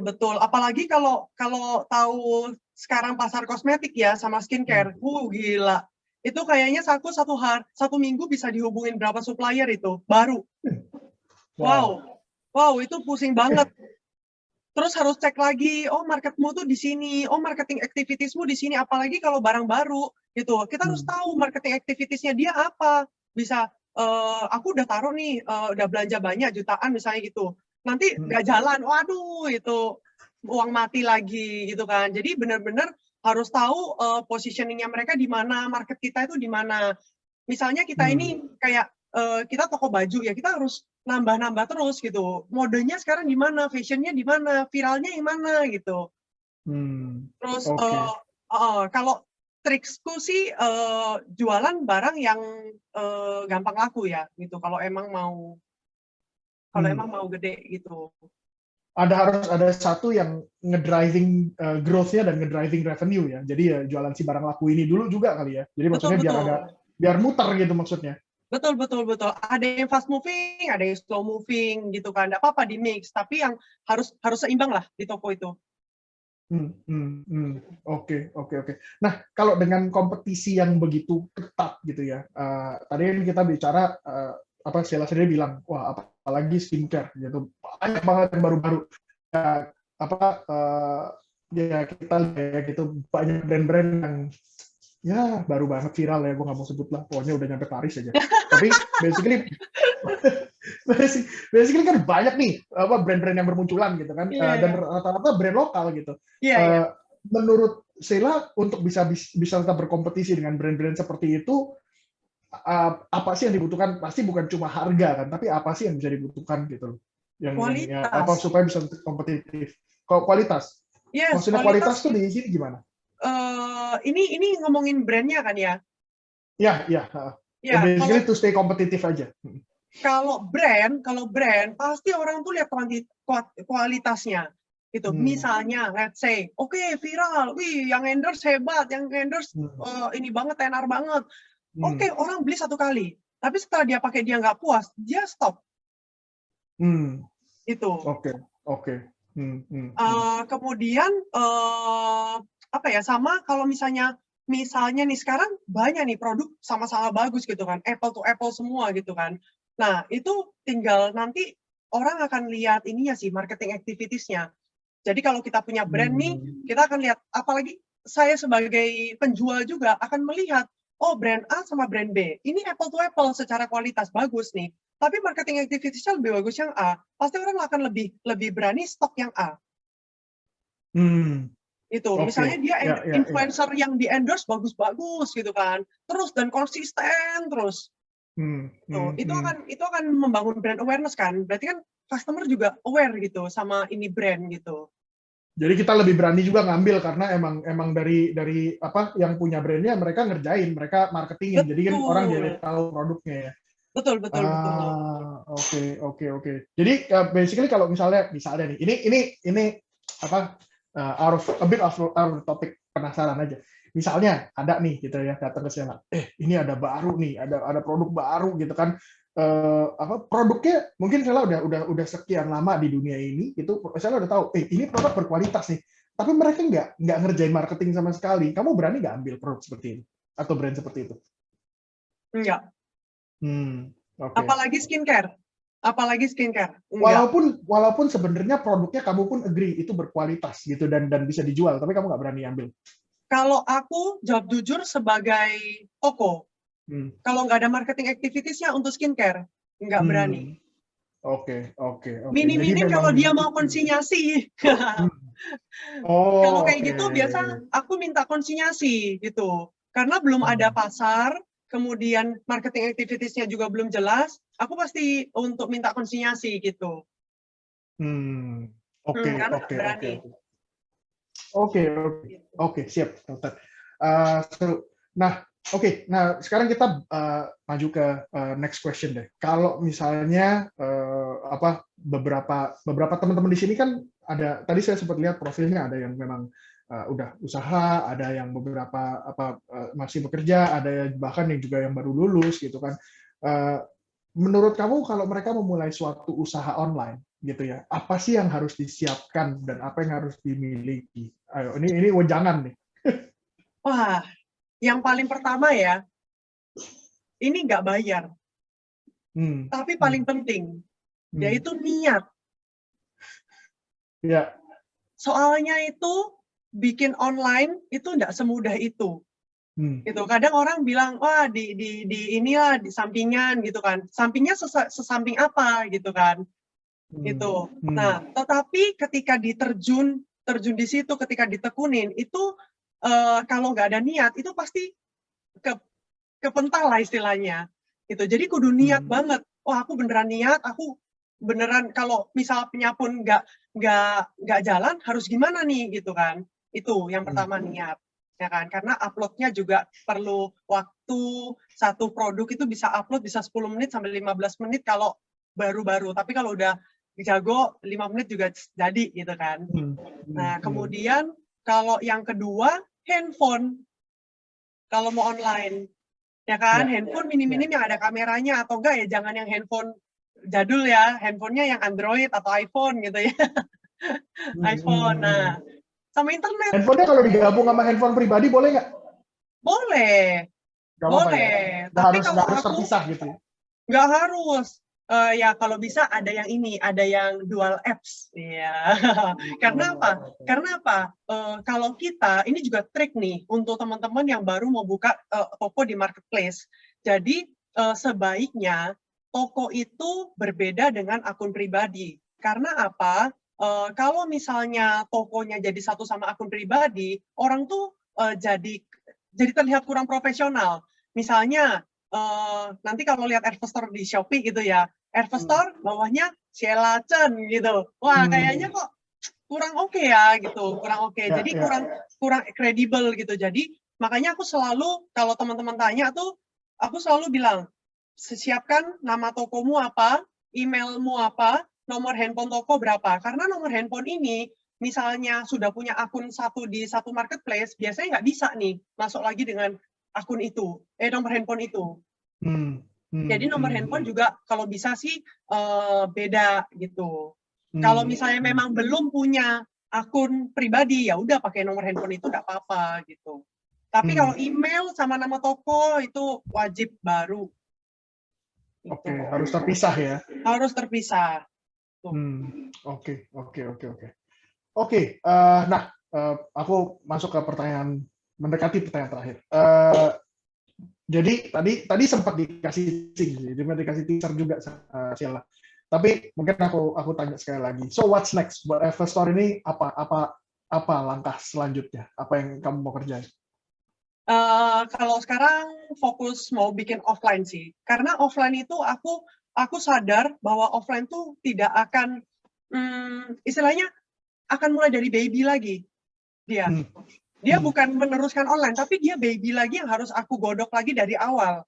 Betul. Apalagi kalau tahu sekarang pasar kosmetik ya sama skincare, gila. Itu kayaknya satu minggu bisa dihubungin berapa supplier itu baru. Wow. wow itu pusing banget. Terus harus cek lagi, oh marketmu tuh di sini, oh marketing activitiesmu di sini, apalagi kalau barang baru gitu. Kita harus tahu marketing activitiesnya dia apa. Bisa, aku udah taruh nih, udah belanja banyak jutaan misalnya gitu. Nanti nggak jalan, waduh itu uang mati lagi gitu kan. Jadi benar-benar harus tahu positioningnya mereka di mana, market kita itu di mana. Misalnya kita ini kayak kita toko baju ya, kita harus nambah-nambah terus gitu. Modenya sekarang di mana, fashionnya di mana, viralnya yang mana gitu. Terus kalau triksku sih jualan barang yang gampang laku ya gitu. Kalau emang mau gede gitu. Harus ada satu yang ngedriving growth-nya dan ngedriving revenue ya. Jadi ya jualan si barang laku ini dulu juga kali ya. Jadi maksudnya biar muter gitu maksudnya. Betul. Ada yang fast moving, ada yang slow moving gitu kan. Nggak apa-apa di mix, tapi yang harus seimbang lah di toko itu. Oke. Nah, kalau dengan kompetisi yang begitu ketat gitu ya, tadi kan kita bicara Sheila sendiri bilang, wah apalagi skincare gitu, banyak banget yang baru-baru. Ya kita lihat gitu banyak brand-brand yang ya baru banget viral ya, gue nggak mau sebut lah, pokoknya udah nyampe Paris aja. Tapi basically kan banyak nih brand-brand yang bermunculan gitu kan, dan rata-rata brand lokal gitu. Menurut Sheila untuk bisa tetap berkompetisi dengan brand-brand seperti itu, apa sih yang dibutuhkan? Pasti bukan cuma harga kan, tapi apa sih yang bisa dibutuhkan gitu? Yang supaya bisa kompetitif? Kualitas. Maksudnya kualitas tuh di sini gimana? Ini ngomongin brandnya kan ya? Ya, basically to stay kompetitif aja. Kalau brand pasti orang tuh lihat kualitasnya gitu. Misalnya, let's say, oke, viral, wih, yang endorse hebat, yang endorse ini banget, tenar banget. Oke, orang beli 1 kali, tapi setelah dia pakai dia nggak puas, dia stop. Itu. Oke. Kemudian sama kalau misalnya nih sekarang banyak nih produk sama-sama bagus gitu kan, apple to apple semua gitu kan. Nah, itu tinggal nanti orang akan lihat ininya sih, marketing activitiesnya. Jadi kalau kita punya brand nih, kita akan lihat, apalagi saya sebagai penjual juga akan melihat, oh brand A sama brand B, ini apple to apple secara kualitas bagus nih. Tapi marketing activitiesnya lebih bagus yang A, pasti orang akan lebih berani stok yang A. Itu misalnya dia influencer yang di endorse bagus-bagus gitu kan, terus dan konsisten terus. Itu akan membangun brand awareness kan, berarti kan customer juga aware gitu sama ini brand gitu. Jadi kita lebih berani juga ngambil karena emang dari yang punya brandnya mereka ngerjain, mereka marketingin, jadi kan orang jadi tahu produknya ya. Betul. Oke. Jadi basically kalau misalnya nih, ini a bit of topic, penasaran aja. Misalnya ada nih gitu ya, datang ke Sheila, ini ada baru nih, ada produk baru gitu kan. Produknya mungkin Sheila udah sekian lama di dunia ini, itu Sheila udah tahu, ini produk berkualitas nih. Tapi mereka nggak ngerjain marketing sama sekali. Kamu berani nggak ambil produk seperti ini atau brand seperti itu? Enggak. Okay. Apalagi skincare. Walaupun sebenarnya produknya kamu pun agree itu berkualitas gitu dan bisa dijual, tapi kamu nggak berani ambil. Kalau aku jawab jujur sebagai toko, kalau nggak ada marketing activitiesnya untuk skincare, nggak berani. Oke. Minim kalau dia mau konsinyasi. Kalau kayak gitu biasa aku minta konsinyasi gitu, karena belum ada pasar. Kemudian marketing activitiesnya juga belum jelas, aku pasti untuk minta konsinyasi gitu. Oke, siap. Nah, sekarang kita maju ke next question deh. Kalau misalnya beberapa teman-teman di sini kan ada, tadi saya sempat lihat profilnya, ada yang memang udah usaha, ada yang beberapa masih bekerja, ada bahkan yang juga yang baru lulus gitu kan. Menurut kamu kalau mereka memulai suatu usaha online gitu ya, apa sih yang harus disiapkan dan apa yang harus dimiliki? Ayo, ini wejangan nih. Wah, yang paling pertama ya, ini nggak bayar. Tapi paling penting, yaitu niat. Iya. Soalnya itu bikin online itu nggak semudah itu. Gitu. Kadang orang bilang, wah di inilah di sampingan gitu kan. Sampingnya sesamping apa gitu kan. Gitu. Nah, tetapi ketika terjun di situ, ketika ditekunin itu kalau nggak ada niat itu pasti kepental lah istilahnya. Gitu. Jadi kudu niat banget. Oh, aku beneran niat, aku beneran kalau misalnya pun nggak jalan harus gimana nih gitu kan. Itu yang pertama niat. Ya kan? Karena uploadnya juga perlu waktu, satu produk itu bisa upload bisa 10 menit sampai 15 menit kalau baru-baru. Tapi kalau udah jago 5 menit juga jadi gitu kan. Nah, kemudian kalau yang kedua handphone. Kalau mau online, ya kan, handphone minim-minim yang ada kameranya atau enggak ya jangan yang handphone jadul ya, handphonenya yang Android atau iPhone gitu ya. iPhone, nah sama internet. Handphonenya kalau digabung sama handphone pribadi boleh nggak? Boleh, boleh. Ya? Tapi Nggak kalau harus aku terpisah gitu ya? nggak harus. Ya kalau bisa ada yang ini, ada yang dual apps. Ya. Karena apa? Karena apa? Kalau kita, ini juga trik nih untuk teman-teman yang baru mau buka toko di marketplace. Jadi sebaiknya toko itu berbeda dengan akun pribadi. Karena apa? Kalau misalnya tokonya jadi satu sama akun pribadi, orang tuh jadi terlihat kurang profesional. Misalnya nanti kalau lihat Store di Shopee gitu ya, Store bawahnya Sheila Chen gitu. Wah, kayaknya kok kurang oke ya gitu, kurang oke. Jadi kurang kredibel gitu. Jadi makanya aku selalu kalau teman-teman tanya tuh aku selalu bilang siapkan nama tokomu apa, emailmu apa, nomor handphone toko berapa. Karena nomor handphone ini misalnya sudah punya akun di satu marketplace, biasanya nggak bisa nih masuk lagi dengan akun itu, nomor handphone itu. Jadi nomor handphone juga kalau bisa sih beda gitu. Kalau misalnya memang belum punya akun pribadi, ya udah pakai nomor handphone itu nggak apa-apa gitu. Tapi kalau email sama nama toko itu wajib baru. Gitu. Oke, harus terpisah ya? Harus terpisah. Oke. Nah, aku masuk ke mendekati pertanyaan terakhir. Jadi tadi sempat dikasih teaser juga Sheila. Tapi mungkin aku tanya sekali lagi. So what's next buat Everstore ini? Apa langkah selanjutnya? Apa yang kamu mau kerjain? Kalau sekarang fokus mau bikin offline sih. Karena offline itu aku sadar bahwa offline tuh tidak akan istilahnya akan mulai dari baby lagi dia. Dia bukan meneruskan online, tapi dia baby lagi yang harus aku godok lagi dari awal.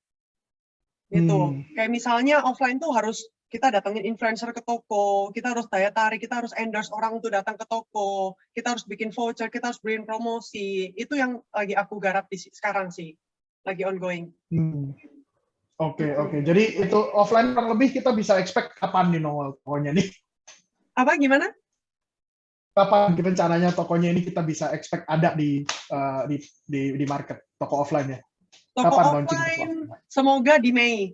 Gitu. Kayak misalnya offline tuh harus kita datangin influencer ke toko, kita harus daya tarik, kita harus endorse orang untuk datang ke toko, kita harus bikin voucher, kita harus beriin promosi. Itu yang lagi aku garap sekarang sih, lagi ongoing. Oke. Jadi itu offline kurang lebih kita bisa expect kapan nih Noel pokoknya nih? Apa gimana? Kapan rencananya tokonya ini kita bisa expect ada di market toko offline-nya? Toko Kapan offline semoga di Mei.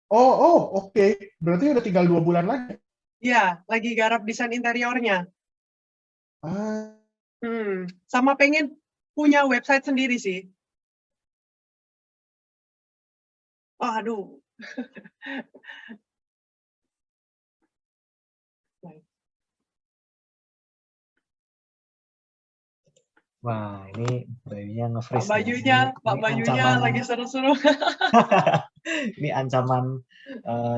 Oke. Berarti udah tinggal 2 bulan lagi. Ya, lagi garap desain interiornya. Sama pengen punya website sendiri sih. Oh, aduh. Wah, ini bajunya nge-freeze. Pak bajunya lagi seru-seru. Ini ancaman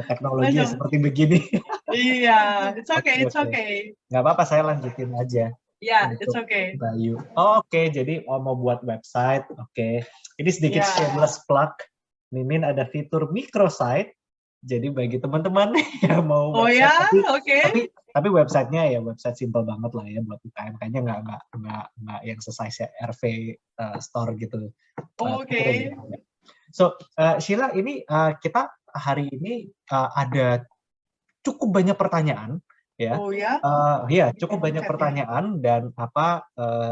teknologi seperti begini. Iya, it's okay. Nggak apa-apa, saya lanjutin aja. Ya, it's okay. Bayu. Oke, jadi mau buat website. Oke. Ini sedikit shameless plug. Mimin ada fitur microsite. Jadi bagi teman-teman yang mau tapi websitenya ya website simple banget lah ya buat UKM, kayaknya nggak yang se-size RV store gitu. Oke. So Sheila, ini kita hari ini ada cukup banyak pertanyaan ya. Oh ya? Iya, cukup banyak pertanyaan dan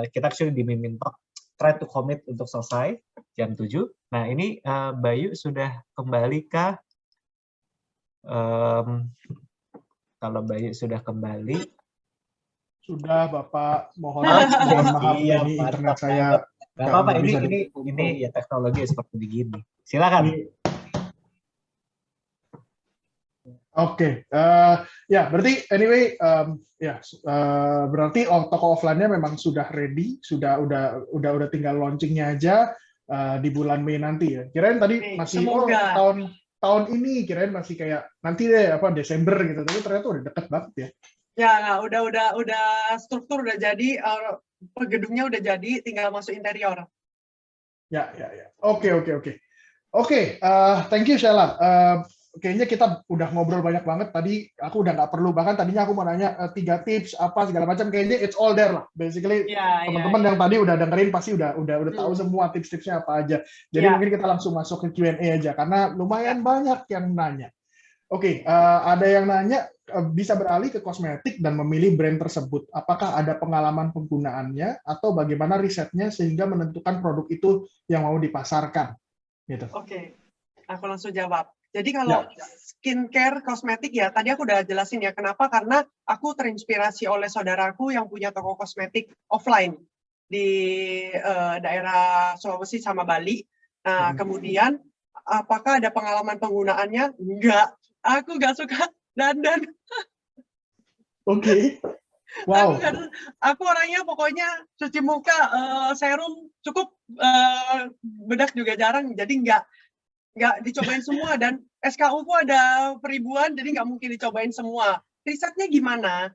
kita actually di Mimin Talk try to commit untuk selesai jam 7. Nah, ini Bayu sudah kembali kah? Kalau Bayu sudah kembali, Sudah, Bapak. Mohon maaf Iya, ini internet mantap saya banget. Gak apa-apa, nggak bisa ini ya teknologi seperti begini. Silakan. Oke, ya berarti anyway, berarti toko offline-nya memang sudah ready, udah tinggal launchingnya aja di bulan Mei nanti ya. Kirain tadi masih semoga. tahun ini, kirain masih kayak nanti deh apa Desember gitu, tapi ternyata udah deket banget ya. Ya, udah struktur udah jadi, gedungnya udah jadi, tinggal masuk interior. Ya. Oke. Thank you Sheila. Kayaknya kita udah ngobrol banyak banget tadi. Aku udah nggak perlu, bahkan tadinya aku mau nanya 3 tips apa segala macam. Kayaknya it's all there lah. Basically teman-teman yang tadi udah dengerin pasti udah tahu semua tips-tipsnya apa aja. Jadi mungkin kita langsung masuk ke Q&A aja karena lumayan banyak yang nanya. Oke, ada yang nanya bisa beralih ke kosmetik dan memilih brand tersebut. Apakah ada pengalaman penggunaannya atau bagaimana risetnya sehingga menentukan produk itu yang mau dipasarkan? Gitu. Oke, aku langsung jawab. Jadi kalau skincare, kosmetik ya, tadi aku udah jelasin ya kenapa, karena aku terinspirasi oleh saudaraku yang punya toko kosmetik offline di daerah Sulawesi sama Bali. Nah, kemudian apakah ada pengalaman penggunaannya? Enggak, aku nggak suka dandan. Oke. Wow. Aku orangnya pokoknya cuci muka, serum cukup, bedak juga jarang, jadi nggak dicobain semua, dan SKU ku ada peribuan, jadi nggak mungkin dicobain semua. Risetnya gimana?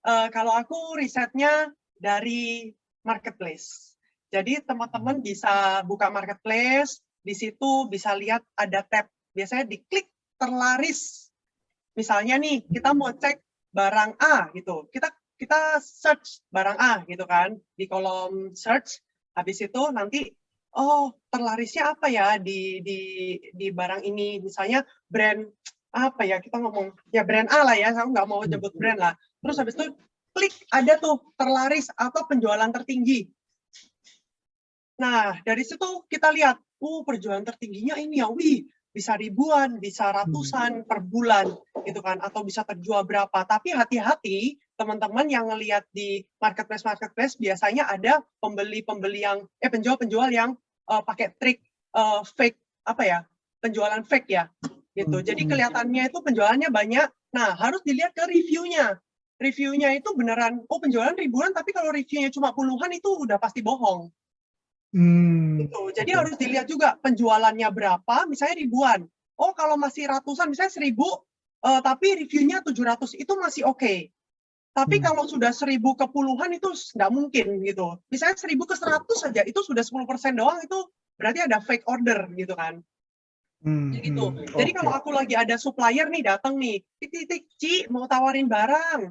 Kalau aku risetnya dari marketplace. Jadi teman-teman bisa buka marketplace, di situ bisa lihat ada tab, biasanya diklik terlaris. Misalnya nih, kita mau cek barang A gitu, kita search barang A gitu kan, di kolom search, habis itu nanti terlarisnya apa ya di barang ini, misalnya brand apa ya, kita ngomong ya brand A lah ya, aku nggak mau nyebut brand lah. Terus habis itu klik ada tuh terlaris atau penjualan tertinggi. Nah dari situ kita lihat, penjualan tertingginya ini ya, bisa ribuan, bisa ratusan per bulan gitu kan, atau bisa terjual berapa. Tapi hati-hati teman-teman yang ngelihat di marketplace biasanya ada pembeli-pembeli yang penjual-penjual yang pakai trik fake, apa ya, penjualan fake ya gitu. Jadi kelihatannya itu penjualannya banyak. Nah, harus dilihat ke reviewnya. Reviewnya itu beneran penjualan ribuan, tapi kalau reviewnya cuma puluhan itu udah pasti bohong. Gitu. Jadi harus dilihat juga penjualannya berapa, misalnya ribuan. Kalau masih ratusan, misalnya 1000, tapi reviewnya 700, itu masih oke. Tapi kalau sudah 1000 ke puluhan itu nggak mungkin gitu. Misalnya 1000 ke 100 saja itu sudah 10% doang, itu berarti ada fake order gitu kan. Gitu. Jadi kalau aku lagi ada supplier nih datang nih, Ci mau tawarin barang,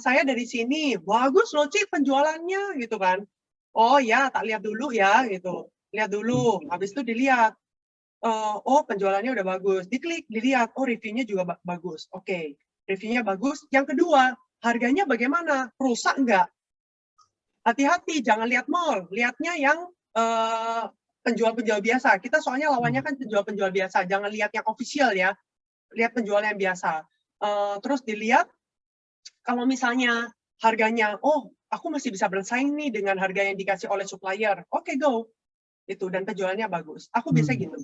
saya dari sini, bagus loh Ci penjualannya gitu kan. Oh ya, tak lihat dulu ya gitu. Lihat dulu, habis itu dilihat. Penjualannya udah bagus. Diklik, dilihat, reviewnya juga bagus. Oke, reviewnya bagus. Yang kedua, harganya bagaimana? Rusak nggak? Hati-hati, jangan lihat mall. Lihatnya yang penjual-penjual biasa. Kita soalnya lawannya kan penjual-penjual biasa. Jangan lihat yang official ya. Lihat penjual yang biasa. Terus dilihat, kalau misalnya harganya, aku masih bisa bersaing nih dengan harga yang dikasih oleh supplier. Oke, go. Itu, dan penjualannya bagus. Aku bisa gitu.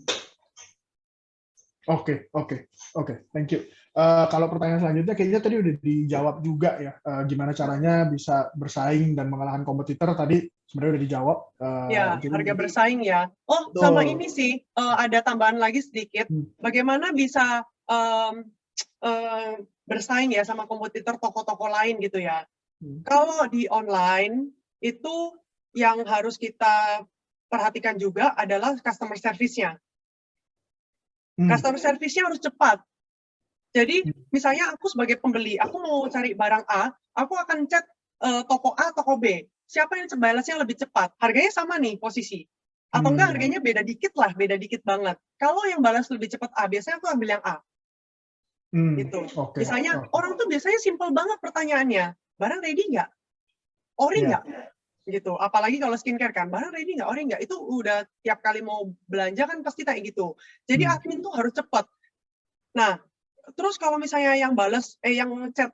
Oke. Thank you. Kalau pertanyaan selanjutnya kayaknya tadi udah dijawab juga ya. Gimana caranya bisa bersaing dan mengalahkan kompetitor tadi sebenarnya udah dijawab. Harga bersaing ya. Sama ini sih, ada tambahan lagi sedikit. Bagaimana bisa bersaing ya sama kompetitor toko-toko lain gitu ya. Kalau di online itu yang harus kita perhatikan juga adalah customer service-nya. Customer service-nya harus cepat. Jadi misalnya aku sebagai pembeli, aku mau cari barang A, aku akan chat toko A, toko B. Siapa yang balasnya lebih cepat? Harganya sama nih posisi. Atau enggak harganya beda dikit lah, beda dikit banget. Kalau yang balas lebih cepat A, biasanya aku ambil yang A. Gitu. Misalnya orang tuh biasanya simple banget pertanyaannya. Barang ready nggak? Ori nggak? Gitu. Apalagi kalau skincare kan, barang ready nggak? Ori nggak? Itu udah tiap kali mau belanja kan pasti kayak gitu. Jadi admin tuh harus cepat. Nah, terus kalau misalnya yang balas, yang chat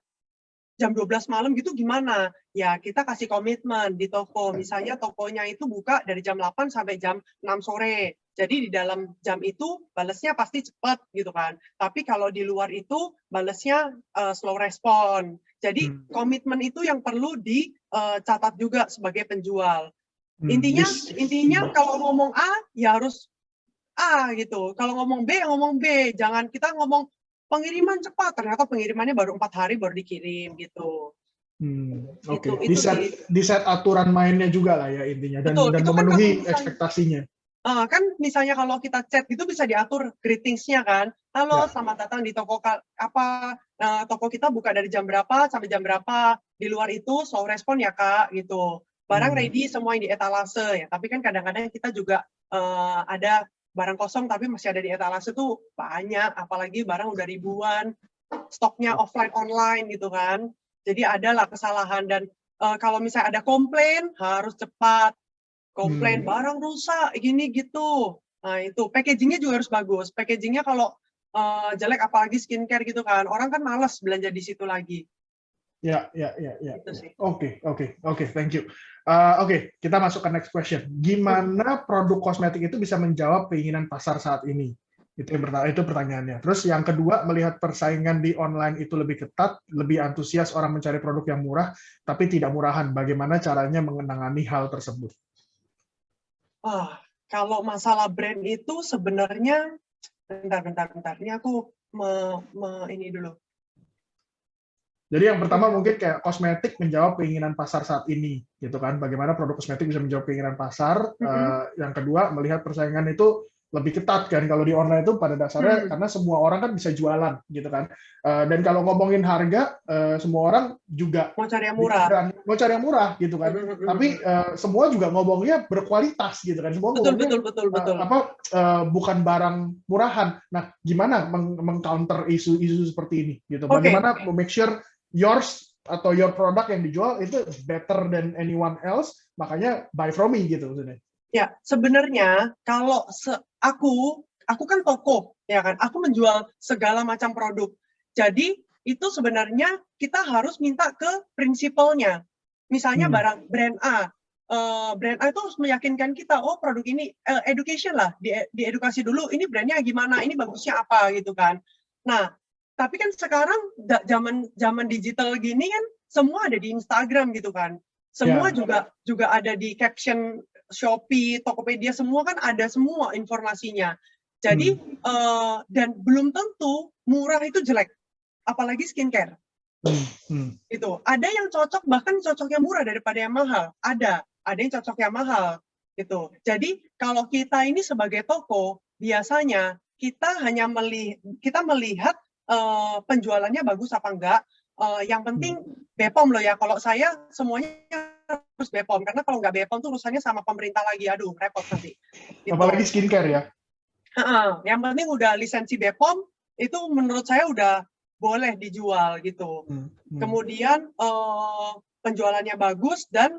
jam 12 malam gitu gimana? Ya kita kasih komitmen di toko. Misalnya tokonya itu buka dari jam 8 sampai jam 6 sore. Jadi di dalam jam itu balesnya pasti cepat gitu kan. Tapi kalau di luar itu balesnya slow respon. Jadi komitmen itu yang perlu dicatat juga sebagai penjual. Intinya kalau ngomong A ya harus A gitu. Kalau ngomong B, ngomong B. Jangan kita ngomong pengiriman cepat, ternyata pengirimannya baru 4 hari baru dikirim gitu. Oke. Di set aturan mainnya juga lah ya intinya dan, betul, dan memenuhi ekspektasinya. Kan misalnya kalau kita chat itu bisa diatur greetingsnya kan. Halo, selamat datang di toko toko kita buka dari jam berapa sampai jam berapa. Di luar itu slow respon ya Kak gitu. Barang ready semua yang di etalase ya. Tapi kan kadang-kadang kita juga ada barang kosong tapi masih ada di etalase tuh banyak. Apalagi barang udah ribuan, stoknya offline online gitu kan. Jadi adalah kesalahan dan kalau misalnya ada komplain harus cepat. Komplain barang rusak gini gitu. Nah itu packagingnya juga harus bagus. Packagingnya kalau jelek apalagi skincare gitu kan, orang kan malas belanja di situ lagi. Ya. Oke, thank you. Oke, kita masuk ke next question. Gimana produk kosmetik itu bisa menjawab keinginan pasar saat ini? Itu pertanyaannya. Terus yang kedua, melihat persaingan di online itu lebih ketat, lebih antusias orang mencari produk yang murah, tapi tidak murahan. Bagaimana caranya mengenangani hal tersebut? Kalau masalah brand itu sebenarnya, bentar. Ini aku ini dulu. Jadi yang pertama mungkin kayak kosmetik menjawab keinginan pasar saat ini, gitu kan? Bagaimana produk kosmetik bisa menjawab keinginan pasar? Yang kedua, melihat persaingan itu lebih ketat kan kalau di online itu pada dasarnya karena semua orang kan bisa jualan, gitu kan? Dan kalau ngomongin harga, semua orang juga mau cari yang murah, gitu kan? Tapi semua juga ngomongnya berkualitas, gitu kan? Semua ngomongnya betul. bukan barang murahan. Nah, gimana meng-counter isu-isu seperti ini? Gitu. Bagaimana make sure yours atau your product yang dijual itu better than anyone else, makanya buy from me gitu maksudnya. Ya, sebenarnya kalau aku kan toko, ya kan, aku menjual segala macam produk. Jadi itu sebenarnya kita harus minta ke prinsipalnya. Misalnya barang brand A itu harus meyakinkan kita, oh produk ini education lah, diedukasi dulu, ini brandnya gimana, ini bagusnya apa gitu kan. Nah, tapi kan sekarang zaman digital gini kan semua ada di Instagram gitu kan. Semua juga ada di caption Shopee, Tokopedia, semua kan ada semua informasinya. Jadi dan belum tentu murah itu jelek, apalagi skincare. Itu ada yang cocok, bahkan cocoknya murah daripada yang mahal. Ada yang cocoknya mahal. Gitu. Jadi kalau kita ini sebagai toko, biasanya kita hanya melihat penjualannya bagus apa enggak. Yang penting BPOM loh ya. Kalau saya semuanya harus BPOM, karena kalau nggak BPOM tuh urusannya sama pemerintah lagi, aduh repot nanti. Gitu. Apalagi skincare ya. Yang penting udah lisensi BPOM itu menurut saya udah boleh dijual gitu. Kemudian penjualannya bagus dan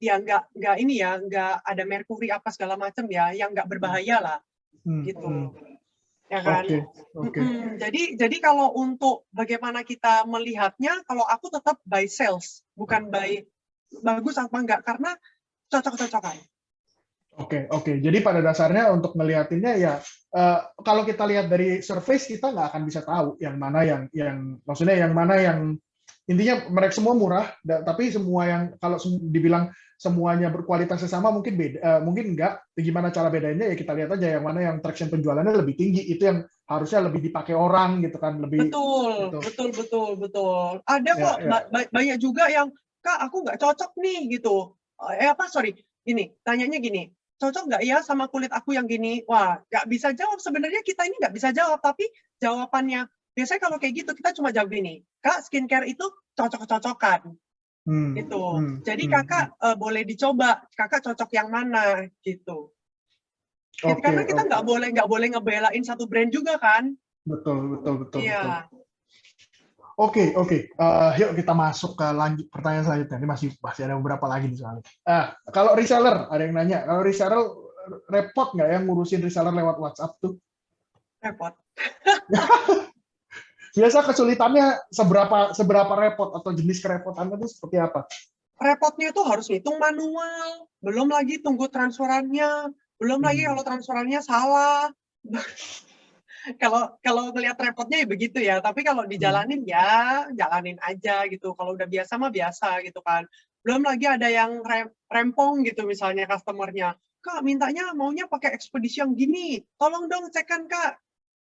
ya nggak ada merkuri apa segala macam ya, yang nggak berbahaya lah gitu. Ya kan. Okay. Jadi kalau untuk bagaimana kita melihatnya, kalau aku tetap buy sales, bukan buy bagus apa enggak, karena cocok-cocokan. Oke. Jadi pada dasarnya untuk melihatinnya ya kalau kita lihat dari surface kita nggak akan bisa tahu yang mana yang maksudnya yang mana yang intinya mereka semua murah, tapi semua yang kalau dibilang semuanya berkualitasnya sama mungkin beda, mungkin enggak. Gimana cara bedanya ya kita lihat aja yang mana yang traction penjualannya lebih tinggi, itu yang harusnya lebih dipakai orang gitu kan, lebih. Betul. Ada kok banyak juga yang Kak aku nggak cocok nih gitu. Tanyanya gini, cocok nggak ya sama kulit aku yang gini? Wah, nggak bisa jawab. Sebenarnya kita ini nggak bisa jawab, tapi jawabannya biasanya kalau kayak gitu kita cuma jawab gini, Kak skincare itu cocok-cocokan. Gitu. Jadi kakak boleh dicoba, kakak cocok yang mana gitu. Karena kita nggak boleh ngebelain satu brand juga kan. Betul. Iya. Oke. Yuk kita masuk ke pertanyaan selanjutnya. Ini masih ada beberapa lagi nih soalnya. Kalau reseller, ada yang nanya, kalau reseller repot nggak ya ngurusin reseller lewat WhatsApp tuh? Repot. Biasa kesulitannya seberapa repot atau jenis kerepotannya itu seperti apa? Repotnya itu harus hitung manual, belum lagi tunggu transferannya, belum lagi kalau transferannya salah. Kalau ngelihat repotnya ya begitu ya, tapi kalau dijalanin ya jalanin aja gitu. Kalau udah biasa mah biasa gitu kan. Belum lagi ada yang rempong gitu misalnya customernya, Kak mintanya maunya pakai ekspedisi yang gini, tolong dong cekkan Kak.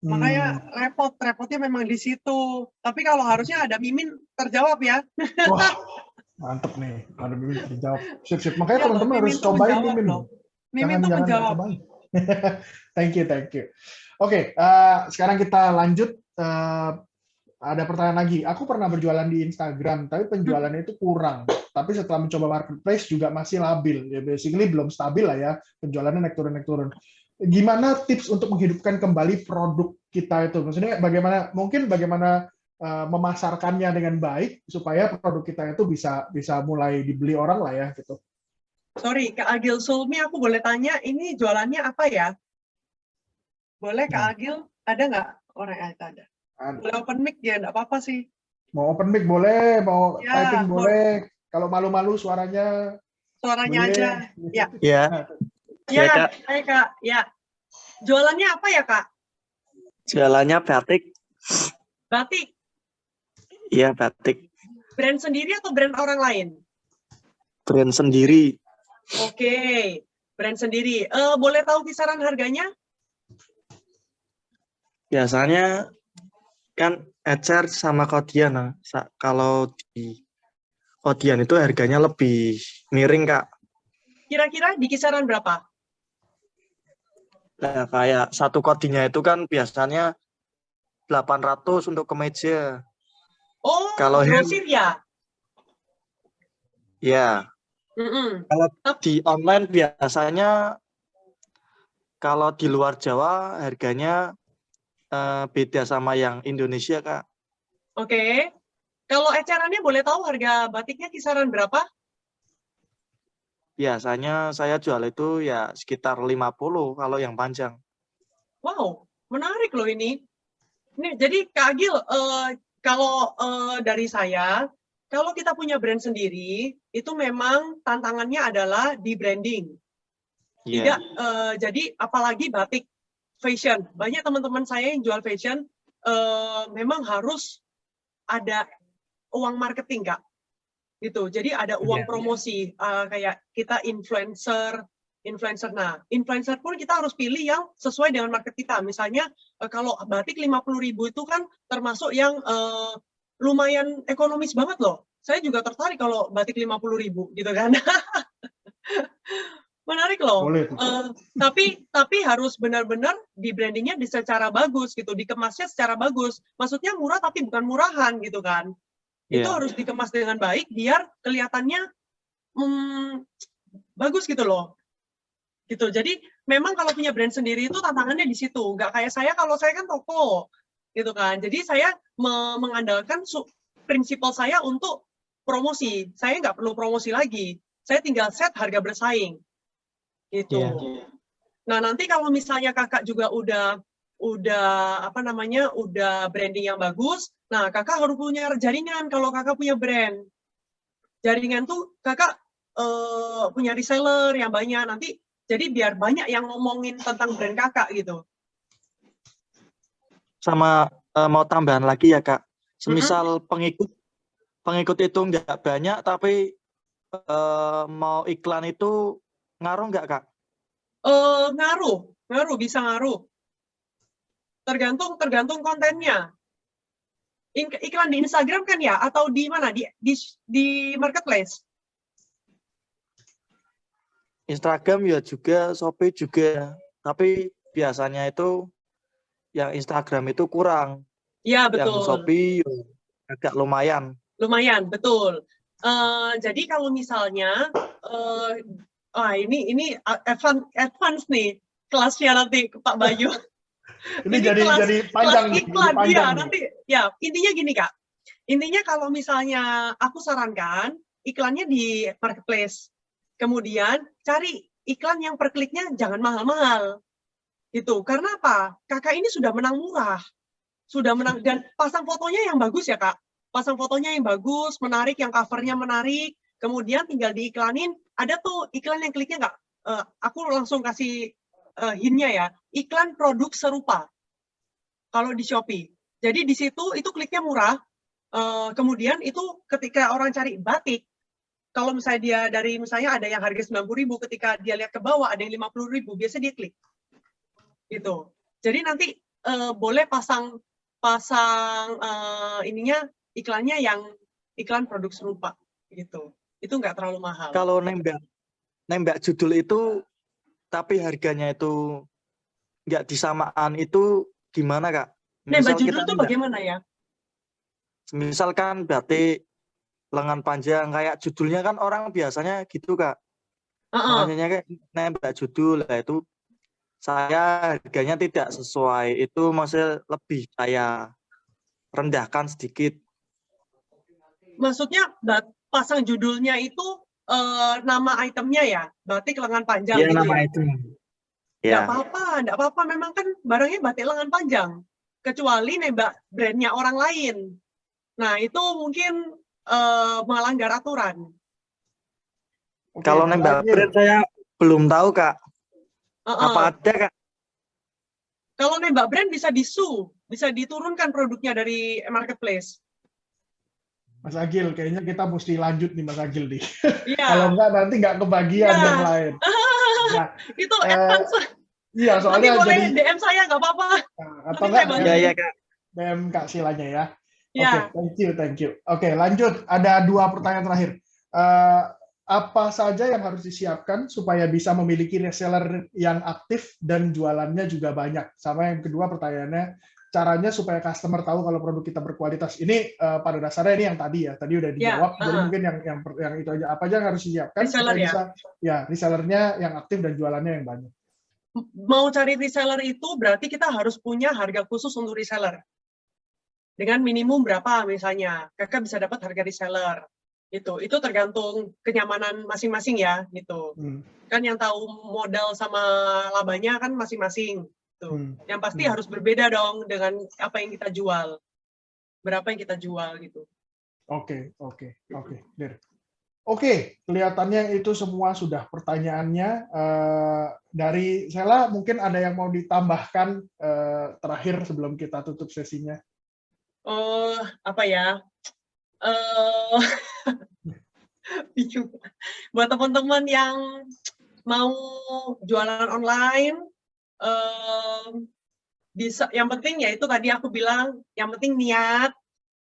Makanya repotnya memang di situ. Tapi kalau harusnya ada Mimin terjawab ya. Wah, mantep nih. Ada Mimin terjawab. Sip. Makanya Iya loh, teman-teman Mimin harus tuh cobain menjawab Mimin. loh. Mimin tuh Jangan menjawab. cobain. Thank you. Oke, sekarang kita lanjut. Ada pertanyaan lagi. Aku pernah berjualan di Instagram, tapi penjualannya itu kurang. Tapi setelah mencoba marketplace juga masih labil. Ya basically belum stabil lah ya. Penjualannya naik turun. Gimana tips untuk menghidupkan kembali produk kita itu? Maksudnya bagaimana memasarkannya dengan baik supaya produk kita itu bisa mulai dibeli orang lah ya gitu. Sorry, Kak Agil Sulmi, aku boleh tanya, ini jualannya apa ya? Boleh Kak Agil? Ada nggak orang yang ada? Boleh open mic ya, nggak apa-apa sih. Mau open mic boleh, mau Ya, typing boleh. Kalau malu-malu suaranya boleh. Aja. Ya. Ya. Ya, hai Kak. Ya. Jualannya apa ya Kak? Jualannya batik. Batik. Iya, batik. Brand sendiri atau brand orang lain? Brand sendiri. Oke, brand sendiri. Boleh tahu kisaran harganya? Biasanya kan ecer sama kodian. Nah. Kalau di kodian itu harganya lebih miring, Kak. Kira-kira di kisaran berapa? Nah, kayak satu kodinya itu kan biasanya 800 untuk kemeja. Oh, kalau grosir ya? Ya. Kalau di online biasanya kalau di luar Jawa harganya beda sama yang Indonesia, Kak. Oke. Kalau ecerannya boleh tahu harga batiknya kisaran berapa? Biasanya saya jual itu ya sekitar 50 kalau yang panjang. Wow, menarik loh ini. Nih, jadi Kak Agil, kalau dari saya, kalau kita punya brand sendiri, itu memang tantangannya adalah di branding. Tidak, jadi apalagi batik fashion. Banyak teman-teman saya yang jual fashion, memang harus ada uang marketing, Kak. Gitu. Jadi ada uang promosi, kayak kita influencer. Nah, influencer pun kita harus pilih yang sesuai dengan market kita. Misalnya, kalau batik 50.000 itu kan termasuk yang lumayan ekonomis banget loh. Saya juga tertarik kalau batik 50.000 gitu kan. Menarik loh. Tapi harus benar-benar di brandingnya secara bagus gitu, dikemasnya secara bagus. Maksudnya murah tapi bukan murahan gitu kan. Itu harus dikemas dengan baik biar kelihatannya bagus gitu loh. Gitu. Jadi memang kalau punya brand sendiri itu tantangannya di situ. Nggak kayak saya, kalau saya kan toko gitu kan. Jadi saya mengandalkan prinsipal saya untuk promosi. Saya nggak perlu promosi lagi. Saya tinggal set harga bersaing. Gitu. Nah, nanti kalau misalnya kakak juga udah branding yang bagus, nah kakak harus punya jaringan. Kalau kakak punya brand, jaringan tuh kakak punya reseller yang banyak nanti, jadi biar banyak yang ngomongin tentang brand kakak gitu. Sama mau tambahan lagi ya Kak, semisal pengikut itu nggak banyak tapi mau iklan itu ngaruh nggak Kak? Ngaruh, bisa ngaruh. Tergantung kontennya. Iklan di Instagram kan ya, atau di mana? Di marketplace? Instagram ya juga, Shopee juga. Tapi biasanya itu yang Instagram itu kurang. Ya, betul. Yang Shopee agak lumayan. Lumayan, betul. Jadi kalau misalnya ini advance nih kelasnya nanti Pak Bayu. Ini jadi panjang nih. Iklan dia nanti. Ya, intinya gini Kak. Intinya kalau misalnya aku sarankan iklannya di marketplace. Kemudian cari iklan yang per kliknya jangan mahal-mahal. Gitu. Karena apa? Kakak ini sudah menang murah. sudah menang, dan pasang fotonya yang bagus ya Kak, pasang fotonya yang bagus, menarik, yang covernya menarik, kemudian tinggal diiklanin. Ada tuh iklan yang kliknya nggak, aku langsung kasih hint-nya ya, iklan produk serupa kalau di Shopee. Jadi di situ itu kliknya murah, kemudian itu ketika orang cari batik, kalau misalnya dia dari misalnya ada yang harga 90.000, ketika dia lihat ke bawah ada yang 50.000, biasanya dia klik. Gitu. Jadi nanti boleh pasang ininya iklannya yang iklan produk serupa gitu. Itu nggak terlalu mahal. Kalau nembak judul itu tapi harganya itu nggak disamaan, itu gimana Kak? Nembak judul itu bagaimana ya? Misalkan batik lengan panjang, kayak judulnya kan orang biasanya gitu Kak. Makanya kayak nembak judul, lah itu saya harganya tidak sesuai, itu maksudnya lebih saya rendahkan sedikit. Maksudnya pasang judulnya itu nama itemnya ya, batik lengan panjang Ya, gitu nama ya? item. Nggak apa-apa, memang kan barangnya batik lengan panjang, kecuali nembak brandnya orang lain. Nah itu mungkin melanggar aturan. Oke, Kalau nembak brand saya belum tahu Kak. Apa ada Kak? Kalau nembak brand bisa bisa diturunkan produknya dari marketplace. Mas Agil, kayaknya kita mesti lanjut nih Mas Agil nih. Iya. Kalau enggak nanti nggak kebagian yang lain. Nah, itu advance. Iya, soalnya nanti boleh jadi DM saya nggak apa-apa. Atau enggak ya Kak. DM Kak Silanya ya. Ya. Oke, thank you. Oke, lanjut. Ada 2 pertanyaan terakhir. Apa saja yang harus disiapkan supaya bisa memiliki reseller yang aktif dan jualannya juga banyak? Sama yang kedua pertanyaannya, caranya supaya customer tahu kalau produk kita berkualitas. Ini pada dasarnya ini yang tadi ya, tadi udah dijawab. Jadi mungkin yang itu aja. Apa aja yang harus disiapkan reseller, supaya bisa resellernya yang aktif dan jualannya yang banyak? Mau cari reseller itu berarti kita harus punya harga khusus untuk reseller. Dengan minimum berapa misalnya, Kakak bisa dapat harga reseller. Itu tergantung kenyamanan masing-masing ya, gitu. Kan yang tahu modal sama labanya kan masing-masing. Yang pasti harus berbeda dong dengan apa yang kita jual. Berapa yang kita jual gitu. Oke. Oke, kelihatannya itu semua sudah pertanyaannya. Dari Sela mungkin ada yang mau ditambahkan terakhir sebelum kita tutup sesinya? Apa ya? Buat teman-teman yang mau jualan online, bisa. Yang penting ya itu tadi aku bilang, yang penting niat,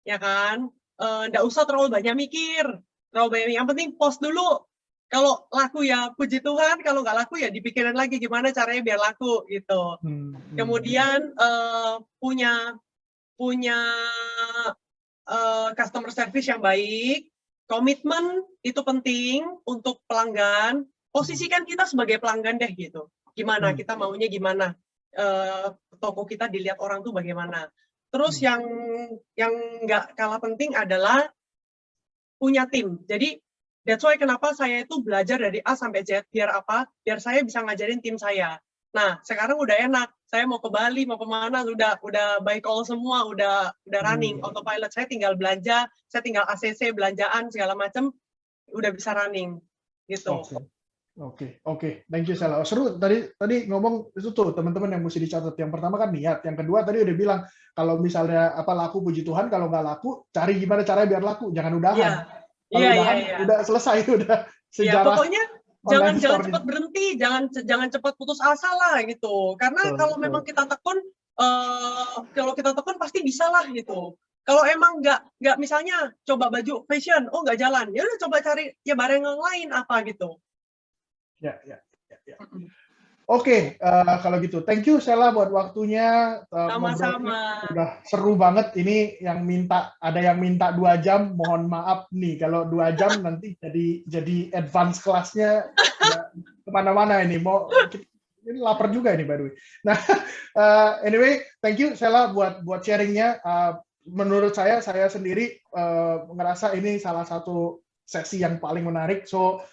ya kan? Nggak usah terlalu banyak mikir. Yang penting post dulu. Kalau laku ya puji Tuhan, kalau nggak laku ya dipikirin lagi gimana caranya biar laku gitu. Kemudian punya customer service yang baik, komitmen itu penting untuk pelanggan. Posisikan kita sebagai pelanggan deh gitu. Gimana kita maunya gimana? Toko kita dilihat orang tuh bagaimana? Terus yang nggak kalah penting adalah punya tim. Jadi that's why kenapa saya itu belajar dari A sampai Z, biar apa? Biar saya bisa ngajarin tim saya. Nah, sekarang udah enak. Saya mau ke Bali, mau kemana, udah by call semua, udah running. Autopilot saya tinggal belanja, saya tinggal ACC, belanjaan, segala macam, udah bisa running. Gitu. Oke. Thank you, Sela. Seru, tadi ngomong itu tuh, teman-teman yang mesti dicatat. Yang pertama kan niat. Yang kedua tadi udah bilang, kalau misalnya laku puji Tuhan, kalau nggak laku, cari gimana caranya biar laku. Jangan udahan. Kalau udahan, udah selesai, udah sejarah. Ya, pokoknya jangan cepat berhenti, jangan cepat putus asa lah gitu. Karena kalau memang kita tekun, kalau kita tekun pasti bisa lah gitu. Kalau emang nggak misalnya coba baju fashion, nggak jalan, ya udah coba cari ya barang yang lain apa gitu. Ya. Oke, kalau gitu, thank you Sela buat waktunya. Sama-sama. Udah seru banget. Ini ada yang minta 2 jam. Mohon maaf nih, kalau 2 jam nanti jadi advance kelasnya kemana-mana ini. Ini lapar juga ini by the way. Nah, anyway, thank you Sela buat sharingnya. Menurut saya sendiri ngerasa ini salah satu sesi yang paling menarik. So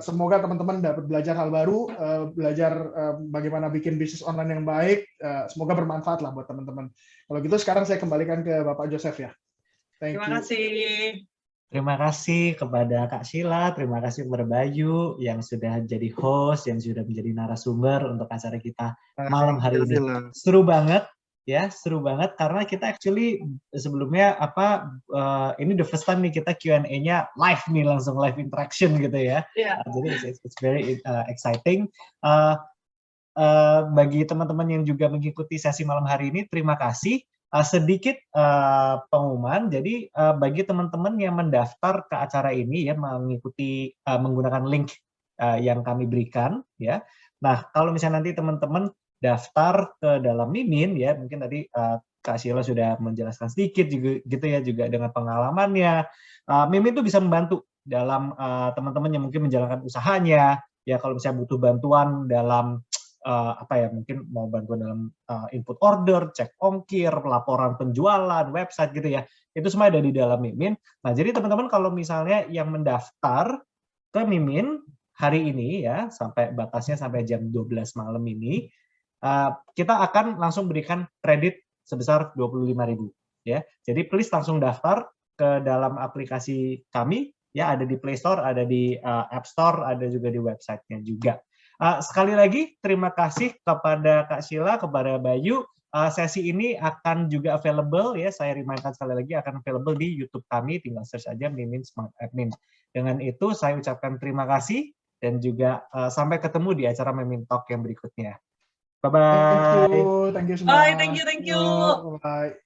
Semoga teman-teman dapat belajar hal baru, belajar bagaimana bikin bisnis online yang baik. Semoga bermanfaat lah buat teman-teman. Kalau gitu sekarang saya kembalikan ke Bapak Joseph ya. Terima kasih. Terima kasih kepada Kak Sheila, terima kasih kepada Bayu yang sudah jadi host, yang sudah menjadi narasumber untuk acara kita malam hari ini. Seru banget, ya, seru banget karena kita actually sebelumnya ini the first time nih kita Q&A-nya live nih, langsung live interaction gitu ya. Yeah. Jadi it's very exciting. Bagi teman-teman yang juga mengikuti sesi malam hari ini, terima kasih. Sedikit pengumuman, jadi bagi teman-teman yang mendaftar ke acara ini ya mengikuti menggunakan link yang kami berikan ya. Nah kalau misalnya nanti teman-teman daftar ke dalam Mimin ya, mungkin tadi Kak Sheila sudah menjelaskan sedikit juga, gitu ya, juga dengan pengalamannya. Mimin itu bisa membantu dalam teman-teman yang mungkin menjalankan usahanya ya, kalau misalnya butuh bantuan dalam mungkin mau bantuan dalam input order, cek ongkir, laporan penjualan, website gitu ya, itu semua ada di dalam Mimin. Nah jadi teman-teman kalau misalnya yang mendaftar ke Mimin hari ini ya, batasnya sampai jam 12 malam ini, kita akan langsung berikan kredit sebesar 25.000 ya. Jadi please langsung daftar ke dalam aplikasi kami ya, ada di Play Store, ada di App Store, ada juga di websitenya juga. Sekali lagi terima kasih kepada Kak Sheila, kepada Bayu. Sesi ini akan juga available ya, saya reminder sekali lagi akan available di YouTube kami, tinggal search aja Mimin Smart Admin. Dengan itu saya ucapkan terima kasih dan juga sampai ketemu di acara Mimin Talk yang berikutnya. Bye bye. Thank you semua. Bye, thank you. Bye.